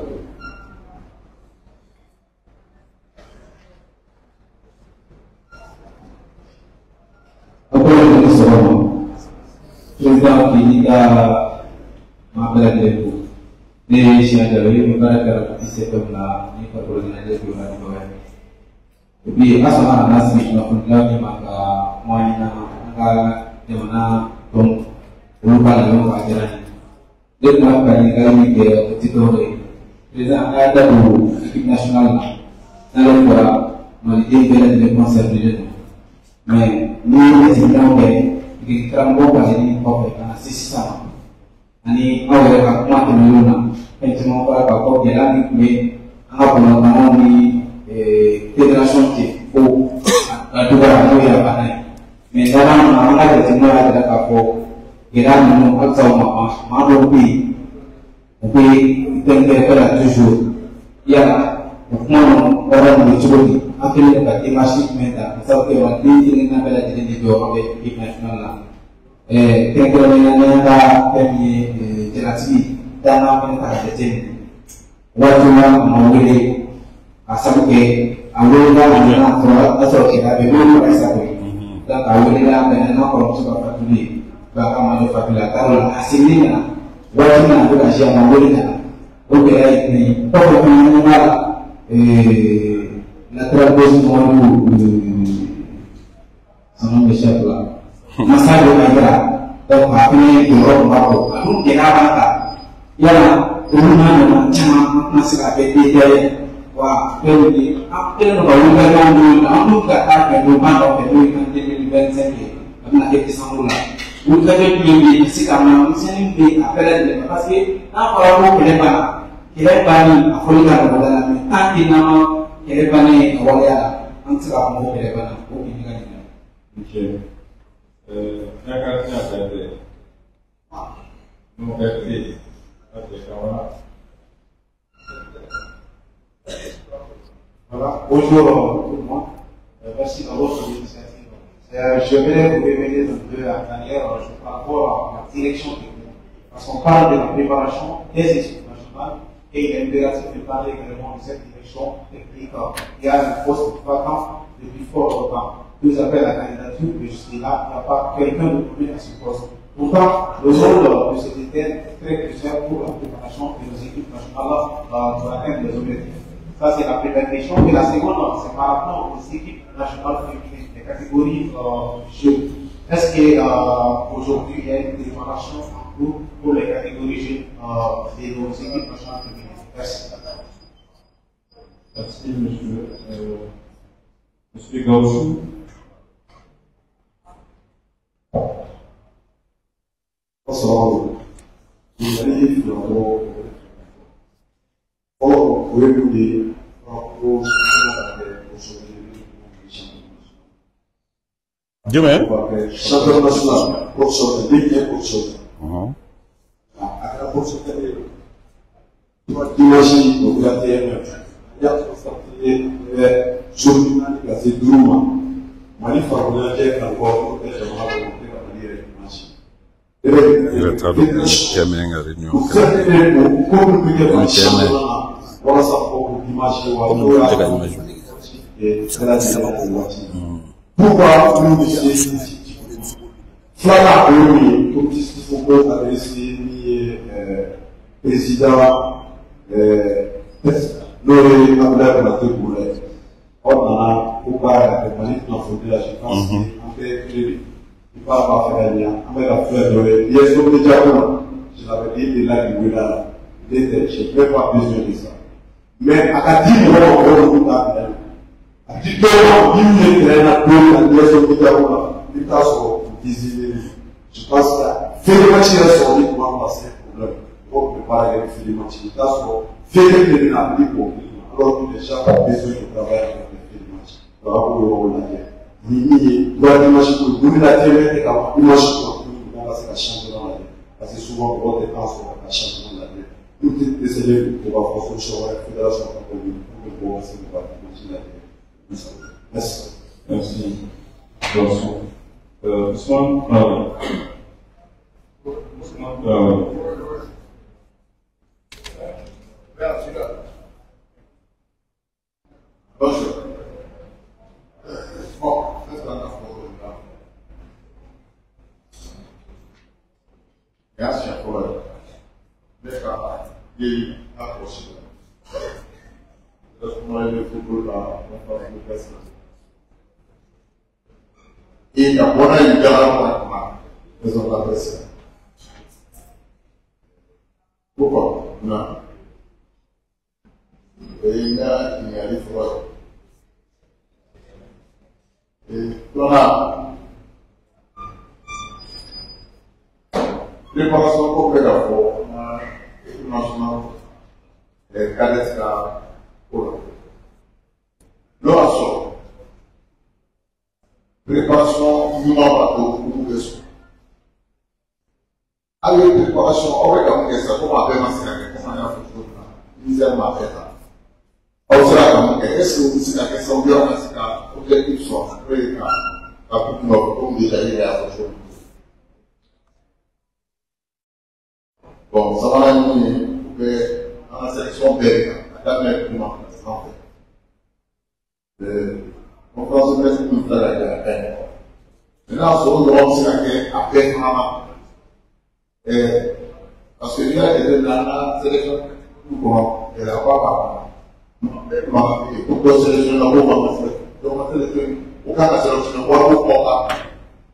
Président Kinika m'appelle Léo. Les chiens de l'œil, nous allons faire un petit peu là, nous allons organiser le programme. Et puis, à ce moment-là, si nous avons là, nous avons moyen donc, nous parlons à Gérard. Dès que nous avons gagné le petit oreille, président Ada pour l'équipe nationale, dans le forum, nous avons été de concert de jeunes. Mais nous, les étudiants, di kerambo kali ini kau karena sisa, ani awal aku mati meluna, pencuma para kau jalan di apa nama di federasi itu, dua aku ya panai, mendalam nama ada cuma ada kau jalan menunggu atau malu tapi itu yang kita tuju, ya hukuman orang dicuci. Akhirnya dapat masih minta, misal ke waktu ini nak bela jadi di dua kali di nasional lah. Kira-kira ada kami jelaskan dan apa yang kita jadi. Wajibnya mengawali asal ke awalnya adalah soal asal kita belum berasa ini. Dan awalnya dengan apa yang sudah terjadi, bahkan manufaktur taruh hasilnya wajibnya juga siapa mengawalnya. Oke ini pokoknya la transition sama besar lah. Masa berada dan kami di orang baru. Aku kira apa? Ya, rumah macam masih ada di dia. Wah, ini apa yang baru baru aku tak tahu rumah atau itu yang di bensin ni. Karena kita semula. Bukan di sisi kami mesti di apa lagi? Pasti apa aku kira aku lihat pada nama tadi nama Kerebane awalnya antara mau kerebana, oh ini kan ini. Oke. Saya akan siapkan. Mau berarti, oke kawan. Voilà. Bonjour tout le monde. Merci d'avoir votre initiative. Je vais vous revenir un peu en arrière par rapport à la direction technique. Parce qu'on parle de la préparation des équipes nationales et il est impératif de parler également de cette direction technique. Il y a un poste vacant depuis fort longtemps. Nous appelons la candidature, mais jusque-là, il n'y a pas quelqu'un de premier à ce poste. Pourtant, le rôle de ce était très crucial pour la préparation de nos équipes. équipes nationales pour atteindre les objectifs. Ça, c'est la première question. Et la seconde, c'est par rapport aux équipes nationales féminines, les catégories jeunes. Est-ce qu'aujourd'hui, il y a une préparation en cours pour les catégories jeunes de nos équipes nationales féminines? Merci. Merci, Monsieur Gaussou. Bonsoir. Vous allez vous écouter champion national pour sauver, Ligue 1 pour sauver. À la pour sauver, dimanche, au 21 il y a constaté journée placé Douma. Mali Faroulage encore pour être vraiment remonté la manière dimanche. Il a traduit la réunion. Voilà ça pour dimanche. Pourquoi nous disons Flora Oumi, comme il faut adresser le président Loré Abdel Maté Boulay. On a pourquoi la compagnie dans la je pense qu'on fait crédit. Il ne va pas faire rien. On va faire Loré. Il y a ce que je l'avais dit, il est là, il est là. Il était, je n'ai pas besoin de ça. Mais à 10 mois, on va je pense que faire des matchs sur les points, c'est un problème. Pour préparer les matchs, faire des matchs alors que les gens ont besoin de travailler avec les matchs. Voilà pour le rôle de la guerre. Il y a des matchs pour nous, la terre est comme une match pour nous, on va se la changer dans la guerre. Parce que souvent, on dépense pour la changer dans la guerre. Nous, désolé pour la France, la fédération pour pouvoir se battre dans la guerre. Merci. Merci. Ousmane Traoré. Bonjour. Bon, c'est un rapport. Merci pour les cas approchés. Le football là, et il y a une raison de la pression. Pourquoi? Non. Et il y a des fois. Et voilà. Préparation pour le rapport, national, et cadets là. L'oration, préparation humain bateau pour nous les sous. Avec préparation, on va comme ça, comment on appelle ça, comment on a fait tout ça, misère m'a fait ça. On sera comme est-ce que vous dites la question de l'oration, objectif soit, après les cas, la coupe nord, comme déjà il y a autre chose. Bon, ça va nous pour dans la sélection belge, la même comment en fait. On pense que c'est une fleur à la peine. Maintenant, on se rend compte à peine maman. Parce que il y a des dans la sélection, elle n'a pas pourquoi sélection n'a pas donc la sélection, aucun la sélection n'a pas.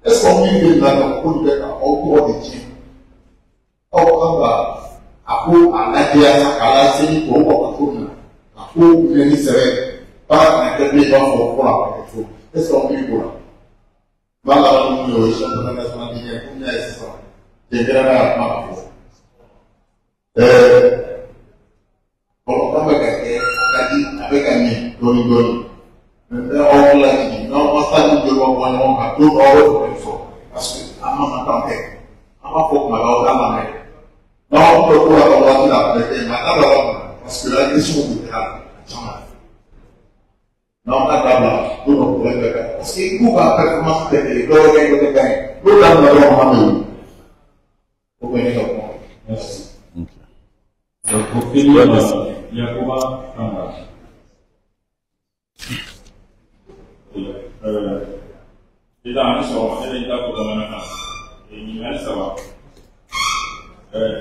Est-ce qu'on vit dans le coup de l'État au cours des tiens? Au cours à la guerre, à la série pour à pour venir serrer. Pas n'interdit pas pour la protection. Est-ce qu'on vit pour là? Malheureusement, nous, le championnat national guinéen, combien est-ce ça? J'ai bien à ma place. Bon, on va gagner, avec un nid, doni. Maintenant, on l'a dit, non, on s'est dit de voir un tout heureux pour une fois. Parce que, à ma tante, à ma faute, ma langue, à ma mère. Non, on peut pour la combattre la prêter, parce que la question du théâtre, jamais. Non, on a d'abord, tout le monde parce qu'il faut la performance de gagner. Nous l'avons merci. Donc, pour finir, il y a comment Kamba. Il a un sort, il a pour la main. Et il a ça va.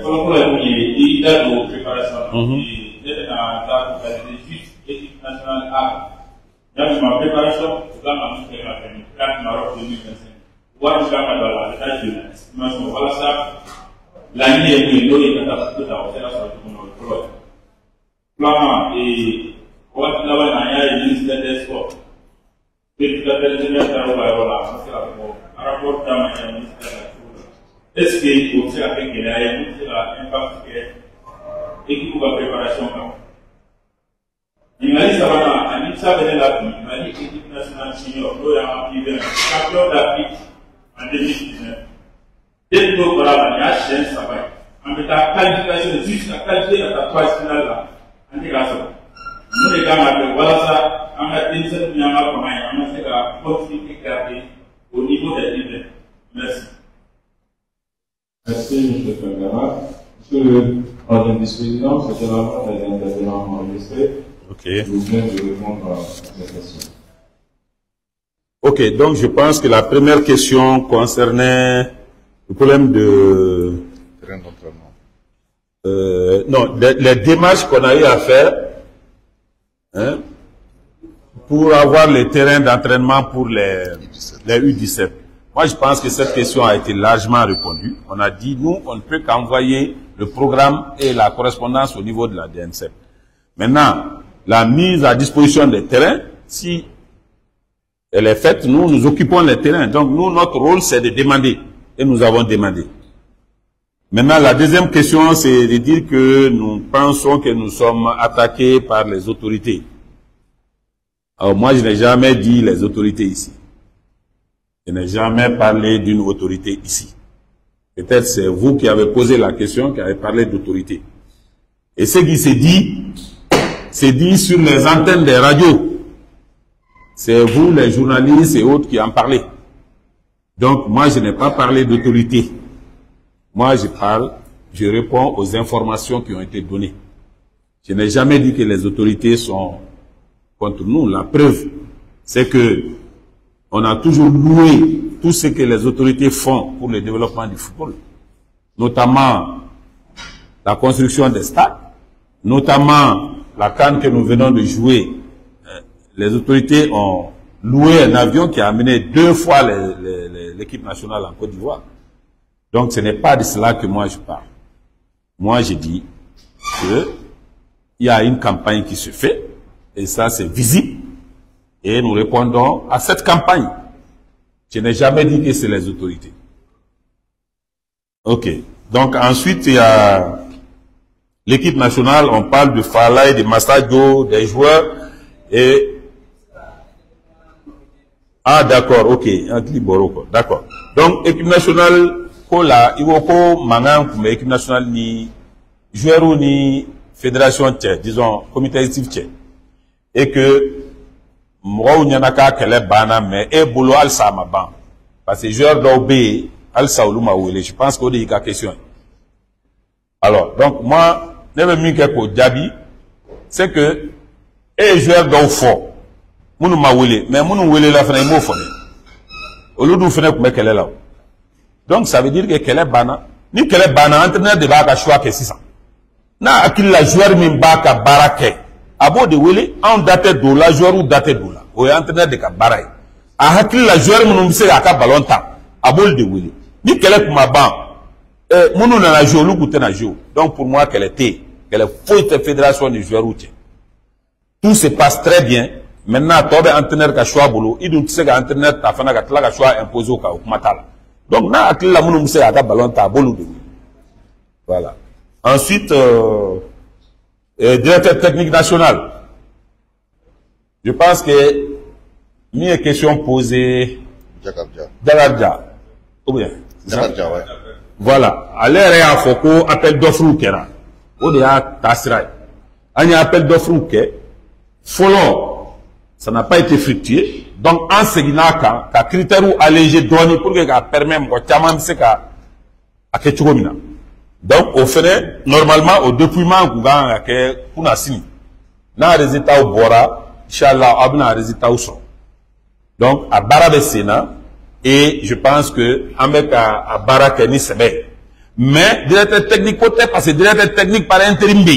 Pour il aide aux préparations. Il aide à la équipe nationale A. Il y a ma préparation pour la Maroc 2025. Voilà ça. L'année est venue, il y a tout à plan et what là-bas, il y a une liste des sports. Et tout à fait, le rapport d'un ministère. Est-ce qu'il faut faire avec l'impact et qui va préparation? Il m'a dit ça va, il m'a dit l'équipe nationale senior, champion d'Afrique en 2019. Dès que voilà, il y a chien, ça va. En fait, la qualification, juste la qualité de la phase finale là, on est là. Nous, les gars, voilà ça, on a dit cette première fois, on a fait la possibilité de garder au niveau des niveaux. Merci. Merci, M. Kangara. Monsieur le troisième vice-président, c'est généralement les intervenants enregistrés. Ok. Vous venez de répondre à cette question. Ok, donc je pense que la première question concernait le problème de... non, les démarches qu'on a eu à faire hein, pour avoir les terrains d'entraînement pour les U17. Moi, je pense que cette question a été largement répondue. On a dit, nous, on ne peut qu'envoyer le programme et la correspondance au niveau de la DNCEP. Maintenant, la mise à disposition des terrains, si elle est faite, nous occupons les terrains. Donc, nous, notre rôle, c'est de demander. Et nous avons demandé. Maintenant, la deuxième question, c'est de dire que nous pensons que nous sommes attaqués par les autorités. Alors, moi, je n'ai jamais dit les autorités ici. Je n'ai jamais parlé d'une autorité ici. Peut-être c'est vous qui avez posé la question, qui avez parlé d'autorité. Et ce qui s'est dit sur les antennes des radios. C'est vous, les journalistes et autres, qui en parlez. Donc, moi, je n'ai pas parlé d'autorité. Moi, je réponds aux informations qui ont été données. Je n'ai jamais dit que les autorités sont contre nous. La preuve, c'est que on a toujours loué tout ce que les autorités font pour le développement du football. Notamment la construction des stades, notamment la CAN que nous venons de jouer. Les autorités ont loué un avion qui a amené 2 fois l'équipe nationale en Côte d'Ivoire. Donc ce n'est pas de cela que moi je parle. Moi je dis qu'il y a une campagne qui se fait, et ça c'est visible, et nous répondons à cette campagne. Je n'ai jamais dit que c'est les autorités. Ok. Donc ensuite il y a l'équipe nationale, on parle de Falaï, de Massadio, des joueurs, et ah, d'accord, ok. D'accord. Donc, équipe nationale, il y équipe nationale ni joueur ni fédération tchè, disons, comité exécutif tchè. Et que, moi, on y en a qu'à qu'elle est bana, mais, et boulot al sa ma ban. Parce que joueur d'obé, al sa ou ma ouele. Je pense qu'il y a une question. Alors, donc, moi, n'aime mieux que Djabi, c'est que, et joueur d'au Mounou ma wele, mais mounou wele la fene mo fone. Au lieu d'où fene comme qu'elle est là. Donc ça veut dire que qu'elle est bana. Ni qu'elle est bana, entraîneur de baka choix que 600. Na akil la joueur min baka barake. Abo de wele, en date de la joueur ou date de la. Ou entraîneur de ka baray. A akil la joueur mounou mise aka ballon ta. Abo de wele. Ni qu'elle est pour ma ban. Mounou na la joueur, ou na joueur. Donc pour moi qu'elle était, qu'elle est faute fédération de joueurs ou tout se passe très bien. Maintenant, tu as entraîneur qui choix boulot, il doit se entraîneur ta fana qui choix imposé au matal. Donc, na atla la mounou à ta ballon ta bolu de. Voilà. Ensuite, directeur technique national. Je pense que mes questions posées. Jagadja. Ou bien. Jagadja, ouais. Voilà. À l'heure à Foko, appel d'offre ou kera. Ou de à Tassirai. Il y a appel d'offre ou ke. Follow. Ça n'a pas été fructueux. Donc, en seguinaka, ka critère ou allégé donné pour que ça permette de chaman se ka akechugomina. Donc, au fait, normalement, au déploiement, kuga ke kuna sini. Na résultat au bora, inshallah, abna résultat au son. Donc, à Barabe Sena, et je pense que, avec à Barake ni sebe. Mais directeur technique peut-être parce que directeur technique par intérim B.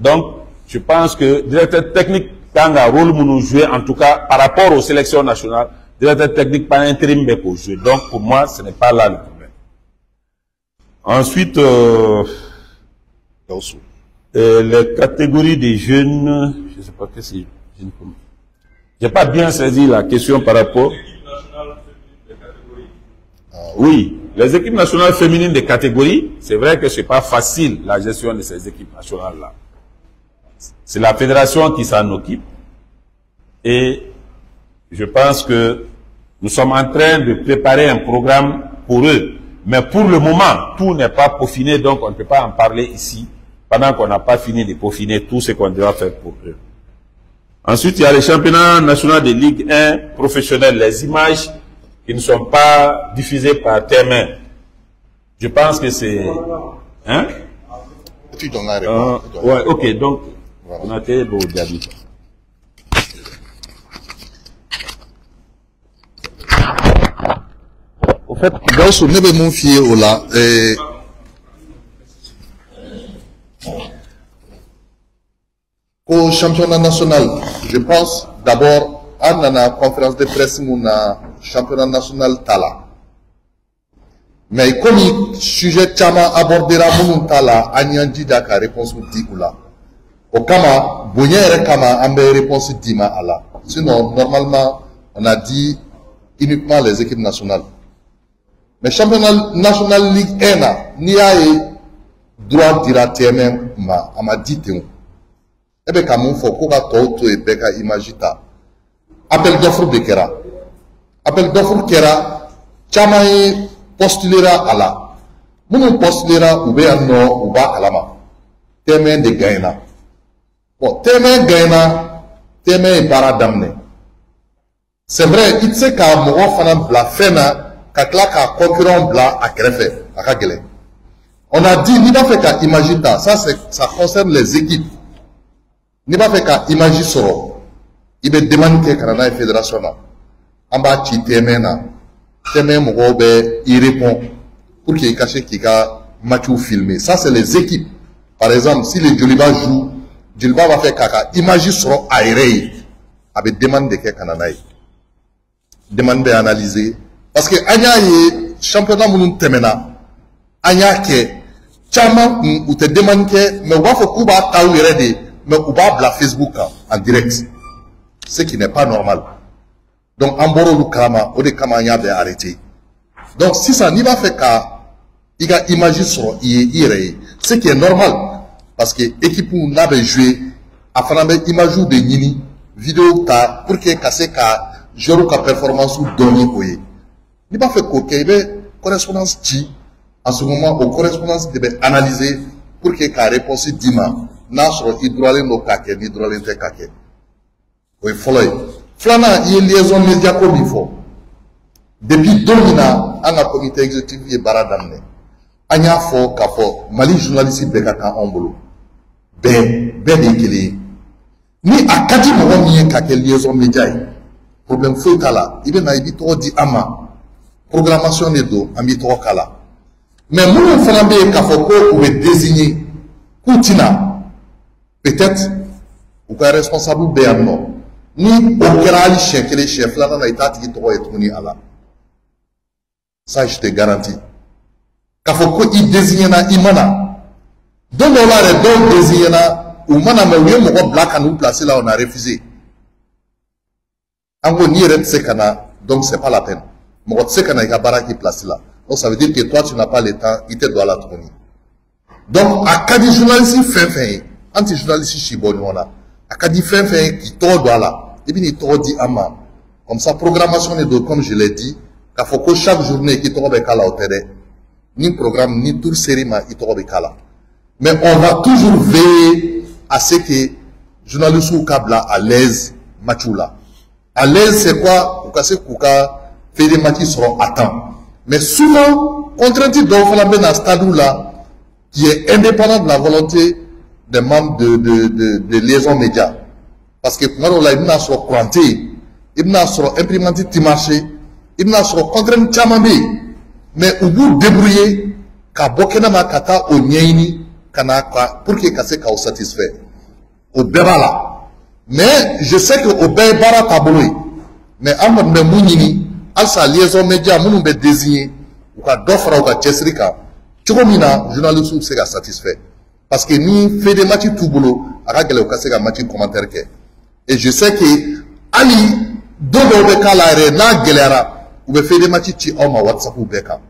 Donc, je pense que directeur technique a un rôle pour jouer, en tout cas par rapport aux sélections nationales, directeur technique par intérim B pour jouer. Donc, pour moi, ce n'est pas là le problème. Ensuite, les catégories des jeunes, je ne sais pas qu'est-ce que je n'ai pas bien saisi la question par rapport. Oui, les équipes nationales féminines des catégories, c'est vrai que c'est pas facile la gestion de ces équipes nationales-là. C'est la fédération qui s'en occupe et je pense que nous sommes en train de préparer un programme pour eux. Mais pour le moment, tout n'est pas peaufiné, donc on ne peut pas en parler ici pendant qu'on n'a pas fini de peaufiner tout ce qu'on doit faire pour eux. Ensuite, il y a les championnats nationaux de Ligue 1 professionnels, les images qui ne sont pas diffusées par TMN. Je pense que c'est... Hein? Ouais, ok, donc, on a été beau d'habitude. Au fait, Gausso, ne me fier au là. Au championnat national, je pense d'abord à la conférence de presse na championnat national Tala. Mais comme le sujet chama abordera mon Tala, Anyandi Daka réponse dit ou là. Au Kama, Boyer Kama, Ambe réponse dit ma ala. Sinon, normalement, on a dit uniquement les équipes nationales. Mais championnat national Ligue 1, n'y a droit d'ira TMM ma, ama dit teon. Ebe ka mon fo ko ka to e beka imagita. Appel d'offre de Kera. Appel d'offre Kera, chama e postulera ala. Mon postulera ou be no ou ba alama. TMM de Gaina. Bon, TMM Gaina, TMM para damne. C'est vrai, il sait qu'à mon fanam bla fena ka concurrent blanc à Krefé, à Kagele. On a dit, n'y pas fait qu'à imaginer ça concerne les équipes. N'y pas fait qu'à imaginer soro. Il me demande que Canada et Fédération là. En bas, tu t'aimes, il répond pour qu'il cache qu'il a match ou filmé. Ça, c'est les équipes. Par exemple, si les Djoliba jouent, Djoliba va faire caca. Imagine soro aéré. Avec demande de Canada. Demande d'analyser. Parce que anya ye championnat moun temena anya ke chama ou te demande que mais wa fo kuba taw yere mais ou ba bla Facebook en direct, ce qui n'est pas normal. Donc en boro lu kama o de kama nya be arrêter. Donc si ça n'y va fait ka iga imagine sur yere, ce qui est normal parce que équipe ou n'a be jouer afana be image de nini vidéo ta pour que casser ka jero ka performance ou donner koye. Il n'a pas fait qu'il y ait correspondance qui, en ce moment, aux correspondances devaient analyser pour que la réponse dima n'a sur hydrolène no kake, hydrolène te kake. Oui, follow. Flana, il y a une liaison média comme il faut. Depuis 2000 ans, on a un comité exécutif qui est baradamné. On a fait qu'il Mali journaliste Bekaka Ombolo. Ben d'équilibre. Ni à Kadi Moumi kake liaison média. Problème fou là. Il y a une trop dit ama. Programmation de dos, ami trop kala. Mais nous, Fanambe Kafoko, pouvait désigner Koutina. Peut-être, ou qu'un responsable béamno. Ni au Kerali chef, que les chefs là, dans l'état qui trop est tourné à la. Ça, je te garantis. Kafoko, il désigne na imana. Dans le don désigne na, ou mana me oui, mon black à nous placer là, on a refusé. Ango ni red sekana, donc c'est pas la peine. Donc ça veut dire que toi tu n'as pas le temps, il te doit la tourner. Donc à Kadi journaliste fin anti-journaliste chibonona, à Kadi fin qui te doit là, et bien il te dit ama. Comme ça programmation est de comme je l'ai dit, qu'il faut que chaque journée qui te robe kala au terrain, ni programme ni tour série ma il te robe kala. Mais on va toujours veiller à ce que journaliste ou kabla à l'aise machula. À l'aise c'est quoi? Ou casser kuka fait des matchs seront à temps. Mais souvent, contraint d'offrir un stade là, qui est indépendant de la volonté des membres de liaison média. Parce que quand on a une sur cranté, il y a sur imprimante de marché, il y a sur contraint chamamé. Mais au bout débrouiller, ka bokena kata o nyeini kana pour que kase ka o satisfait. Au bebala. Mais je sais que au bebara tabloui. Mais amad me mounini, alsa liaison média mounou be désigné ou ka dofra ou ka chesrika. Chogomina journaliste se ka satisfait. Parce que ni fait des matchs tout boulot, aga gele ou kase ka match commentaire ke. Et je sais que Ali dodo be kala re na gelera ou be fait des matchs ti on ma WhatsApp ou beka.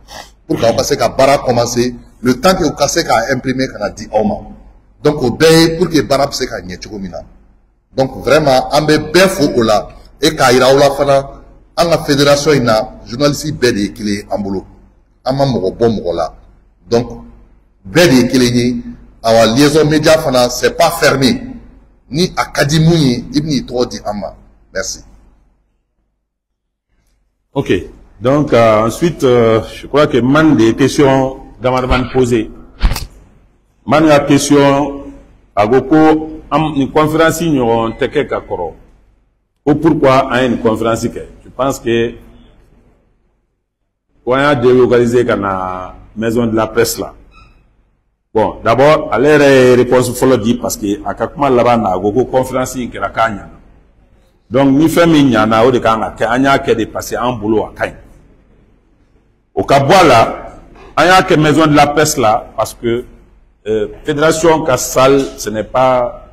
Pour qu'on passe qu'à bara commencer le temps que vous cassez qu'à imprimer qu'on a dit Oma. Donc au bay pour que bara se qu'à nyechogomina. Donc vraiment on be bien faux là et qu'à iraola fana en la fédération ina journaliste bedi qu'il est en boulot. Ama mo bon mo là. Donc bedi qu'il est our liaison média fana c'est pas fermé ni académie ibni trop dit ama. Merci. OK. Donc ensuite, je crois que man des questions d'Amadman posées. Man la question à Goko, une conférence nous aurons teke kakoro. Ou pourquoi à une conférence que je pense que on a délocalisé la maison de la presse là. Bon, d'abord, allez réponse follow dit parce que à Kakuma là-bas na Goko conférence qui la kanya. Donc ni fait minya na o de kanga kanya qui est dépassé en boulot à Kanya. Au Kabouala, il y a que maison de la presse là, parce que fédération Kassal, ce n'est pas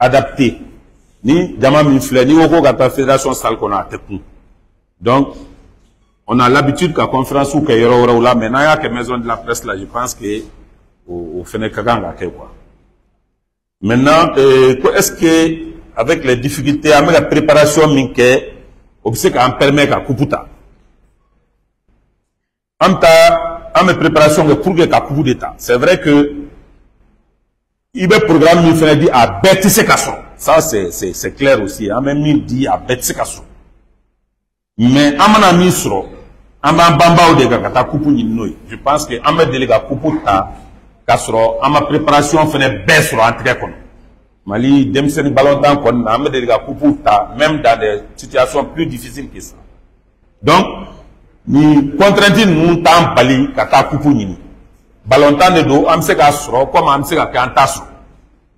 adapté. Ni Dama Minfle, ni Oko Gata fédération Sal qu'on a à Donc, on a l'habitude qu'à conférence ou qu'il y aura là, mais il y a que maison de la presse là, je pense que au Fenekaganga, quoi. Maintenant, est-ce que, avec les difficultés, avec la préparation minke, on sait qu'on permet qu'à Kuputa. En mes préparations pour que coup d'état. C'est vrai que il y a un programme qui fait dit à bêtise casson. Ça c'est clair aussi. En même dit à bêtise casson. Mais en mon ami sro, en ma bamba ou de gata coupu ni noi. Je pense que en mes délégués coupu ta casro, en ma préparation fait baisse en très con. Mali demsen ballon dans con, en mes délégués coupu ta même dans des situations plus difficiles que ça. Donc ni contrainte nous temps bali kata kupu nini balontan de do am se ka soro comme am se ka kantaso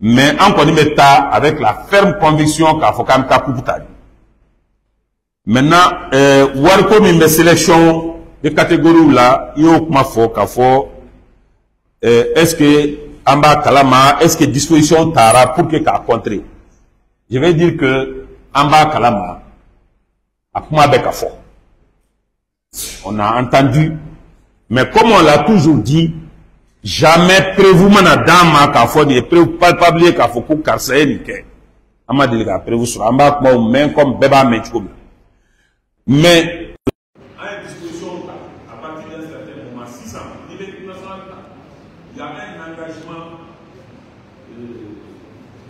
mais en connaît meta avec la ferme conviction qu'a faut kam ta kupu tali maintenant war ko mi sélection de catégorie là yo kuma fo ka fo est-ce que amba kalama est-ce que disposition tara pour que ka contrer je vais dire que amba kalama akuma be ka fo. On a entendu, mais comme on l'a toujours dit, jamais prévu manadama k'a fait des prévu palpable k'a fait pour carcer nique. Ama délégué prévu sur amba comme main comme bébé metchum. Mais à disposition à partir d'un certain moment 6 ans, l'équipe nationale, il y a un engagement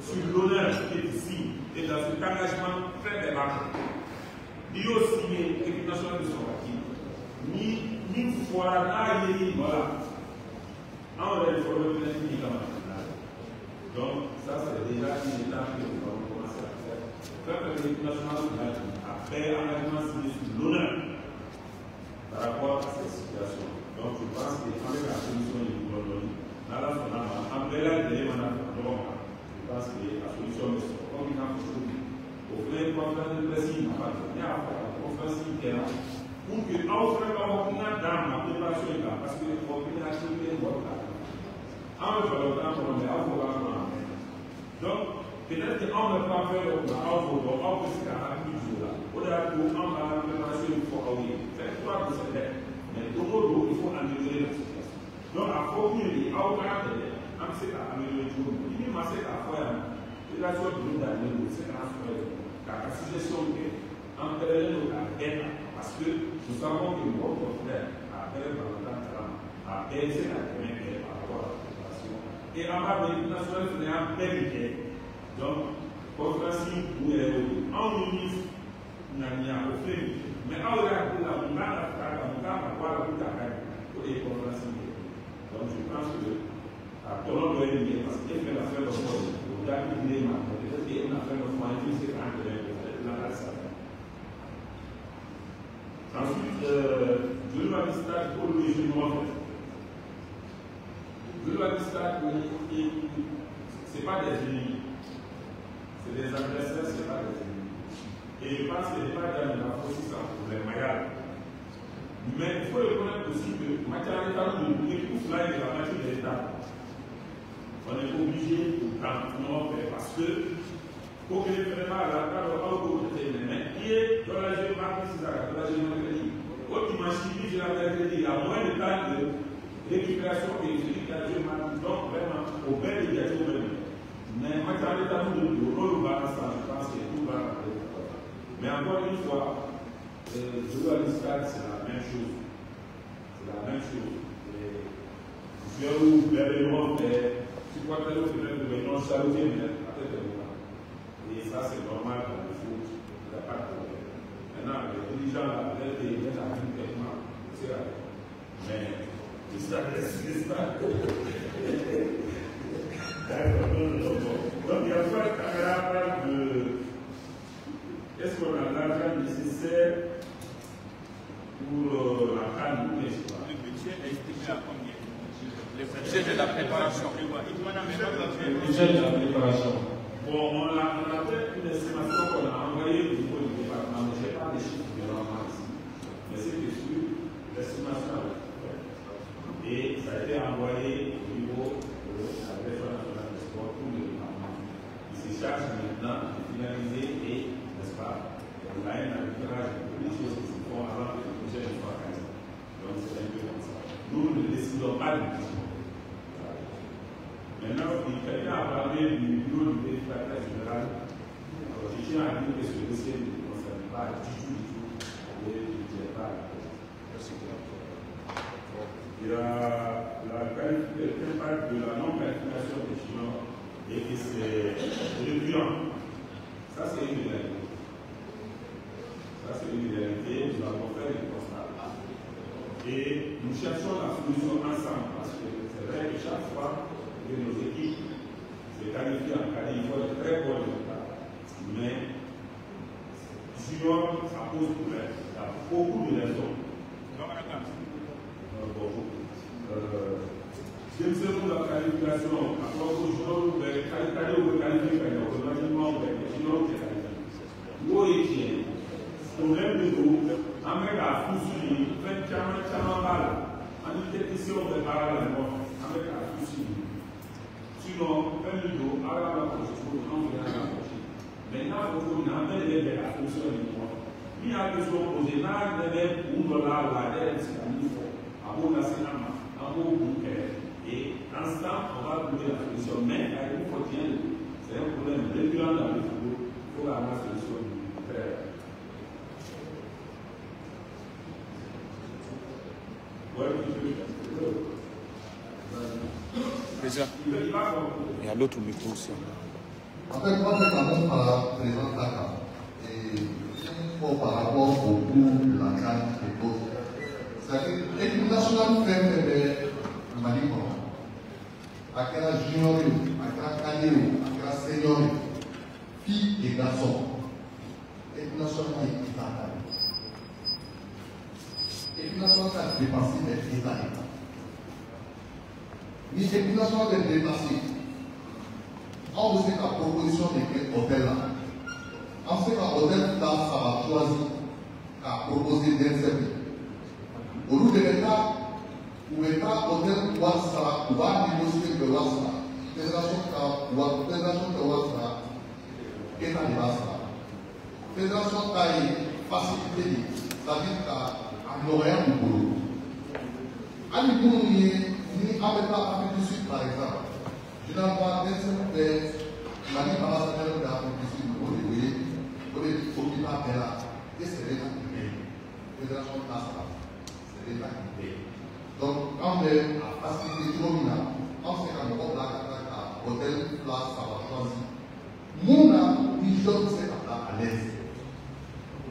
sur l'honneur qui est ici et dans cet engagement très démarqué. Il y a aussi l'équipe nationale de son parti. Ni fois là, voilà. On va le faire donc, ça c'est déjà une étape que nous allons commencer à faire. Faire l'équipe nationale après engagement signé sur l'honneur par rapport à cette situation. Donc, je pense qu'avec la solution du gouvernement, après la déléguée, je pense que la solution est comme il a aujourd'hui. Au fait, conférence de presse, il n'a pas de lien à faire. Conférence interne. Pour que l'on fasse dans la préparation parce que les profils activés sont là. En fait, on est à donc, peut-être qu'on ne peut pas faire le on peut se faire toujours là. Au-delà de on va la préparation, il faut faire 3 de ces lettres. Mais de l'autre, il faut améliorer la situation. Donc, à formuler, à aucun délai, on sait améliorer tout le monde. Il y a une fois, la chose de l'année, c'est la suggestion qu'en période de la guerre, parce que nous savons que notre frère a fait a baissé la première par rapport à la population. Et en bas de l'international, c'est un période. Donc, conférence, vous avez en ministre, il n'y a pas fait. Mais en regardant la montée, pour les conférences. Donc, je pense que à Toulon doit être parce qu'il fait l'affaire de monde. Au dernier moment, peut-être qu'il y a une affaire de moyen, c'est un peu la salle. Ensuite, Je dois dire stade pour le jugement en fait. Je dois dire stade pour c'est pas des ennemis. C'est des adversaires, c'est pas des ennemis. Et je pense que les pas dans la force, c'est un problème majeur. Mais il faut reconnaître aussi que matière d'État, nous pour cela, il y a la matière de l'État. On est obligé de prendre parce que pour que les frères la part de l'eau mais qui est dans la géographie, c'est ça, dans la géographie. Autrement, si je l'avais dit, il y a moins de temps de récupération et de la géographie, donc vraiment, au bel et au même. Mais matière d'État, nous, on va ça, je pense que tout va. Mais encore une fois, je dois dire que c'est la même chose. C'est la même chose. Je vous verrez, tu crois que l'autre est de non chalouter, mais peut-être et ça, c'est normal dans le foot. Il n'y a pas de problème. Maintenant, les dirigeants, là, peut-être qu'ils viennent à une quasiment. C'est vrai. Mais, c'est ça. Donc, il y a pas de caméra de. Est-ce qu'on a l'argent nécessaire pour la canne ou n'est-ce pas? Le budget est estimé à combien? Le budget de la préparation. Le budget de la préparation. Bon, on a fait une estimation qu'on a envoyée au niveau du département, mais je n'ai pas de chiffres de rendement ici. Mais c'est que sur l'estimation, et ça a été envoyé au niveau de la Direction nationale des sports pour le département. Il se charge maintenant de finaliser et, n'est-ce pas, on a un arbitrage de des choses qui se font avant que le projet ne soit carré. Donc c'est un peu comme ça. Nous ne décidons pas du tout. Maintenant, quelqu'un a parlé du bureau du vérificateur général. Alors, je tiens à dire que ce dossier ne concerne pas du tout le budget. Il y a quelqu'un parle de la non-qualification des Chinois et que c'est réduisant. Ça, c'est une réalité. Ça, c'est une réalité. Nous avons fait des constats. Et nous cherchons la solution ensemble parce que c'est vrai que chaque fois que nos équipes se qualifient en qualité, il faut de très bons résultats. Mais sinon, ça pose problème. Il y a beaucoup de raisons. Je me suis pour la qualification. Après, aujourd'hui, vous avez qualifié, vous qualifiez, automatiquement, vous avez sinon, vous qualifiez. Où est-il? Problème de nous, avec la foussure, fait tellement mal. En une technicien, on fait pas la mort, avec la foussure. Sinon, un niveau, à la construction, on vient à la prochaine. Maintenant, on a un peu de la fonction du monde. Il y a des choses posées là, des ou de la dette, c'est un niveau. À vous, la cinéma, à vous, et en ce temps, on va trouver la solution. Mais, avec une quotidien, c'est un problème récurrent dans le football. Il faut avoir la solution très. Président, il y a l'autre micro aussi. En fait, moi, je commence par la présence Dakar. Et par rapport au cours de la CAN et d'autres. C'est-à-dire, l'équipe nationale fait le Mali comment? À quel junior, à quel cadet, à quel senior, filles et garçons. L'équipe nationale est étatale. L'équipe nationale a dépassé les États. Ni l'équipe nationale est dépassée. On sait la proposition de quel hôtel là. On sait qu'un hôtel là, ça va choisir à proposer d'un service. Au lieu de l'État, où l'État hôtel Ouassara, ou va négocier de Ouassara, fédération de Ouassara, État de Ouassara. Fédération taille facilité, c'est-à-dire qu'à Lorient ou Boulot. À Niboulou, ni avec l'Afrique du Sud par exemple. Généralement, dès que Mali ambassadeur de l'Afrique du Sud, pour les hôpitaux là, et c'est l'État qui paye. Fédération de Nassara, c'est l'État qui paye. Donc, quand on est à facilité Chomina, on sait qu'en Europe, là, hôtel, place, ça va choisir. Nous, là, nous sommes à l'aise.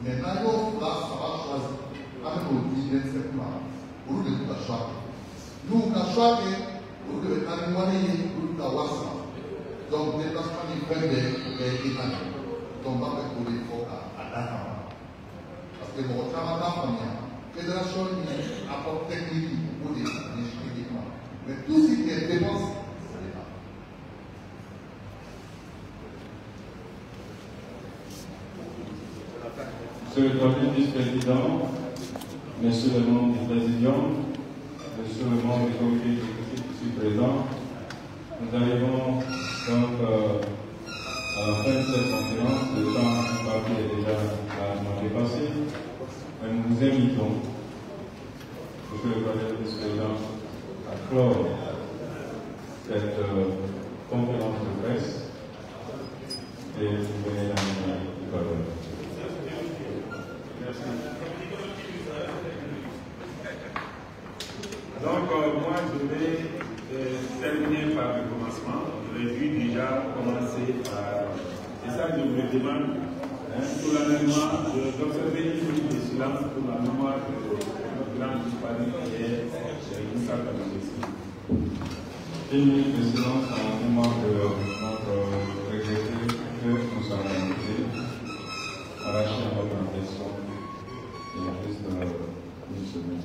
Maintenant, place, ça va choisir. Avec nos guides, c'est quoi? Pour nous, nous, nous, choisir. Nous, nous, choisir. Pour que le Talimouani pour la Wassa. Donc, les placements du fait des États. Donc, on va faire pour les fois à Dakar. Parce que mon travail, la fédération, rapport technique qui propose des juridiquement. Mais tout ce qui est dépense, c'est l'État. Monsieur le Premier vice-président, Monsieur le membre du Président, Monsieur le membre du comité exécutif ici présent, nous arrivons donc à la fin de cette conférence. Le temps imparti est déjà largement dépassé. Mais nous vous invitons, Monsieur le Premier vice-président, à clore cette conférence de presse et vous venez la parole. Donc, moi, je vais terminer par le commencement. J'aurais dû déjà commencer par. C'est ça que je vous demande, solennellement, d'observer une minute de silence pour la mémoire de notre grand disparu qui est Moussa Kamara. Une minute de silence en mémoire de notre regretté que nous sommes invités, arraché à votre attention il y a plus d'une semaine.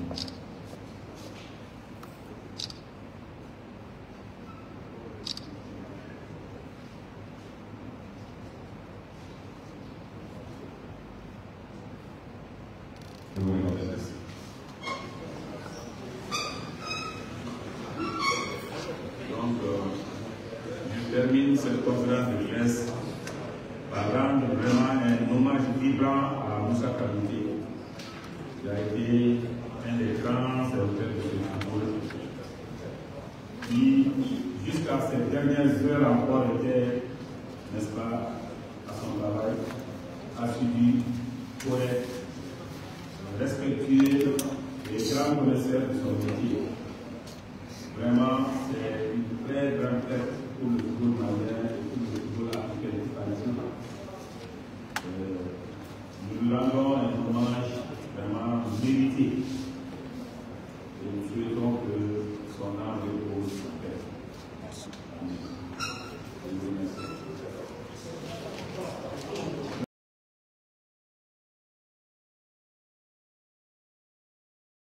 Donc, je termine cette conférence de presse par rendre vraiment un hommage vibrant à Moussa Kamara, qui a été un des grands serviteurs de ce football, qui, jusqu'à ces dernières heures encore, était, n'est-ce pas, à son travail, assidu, correct, respectueux et grand connaisseur de son métier. Vraiment, c'est une très grande fête pour le football malien et pour le football africain expansion. Nous lui rendons un hommage vraiment mérité. Et nous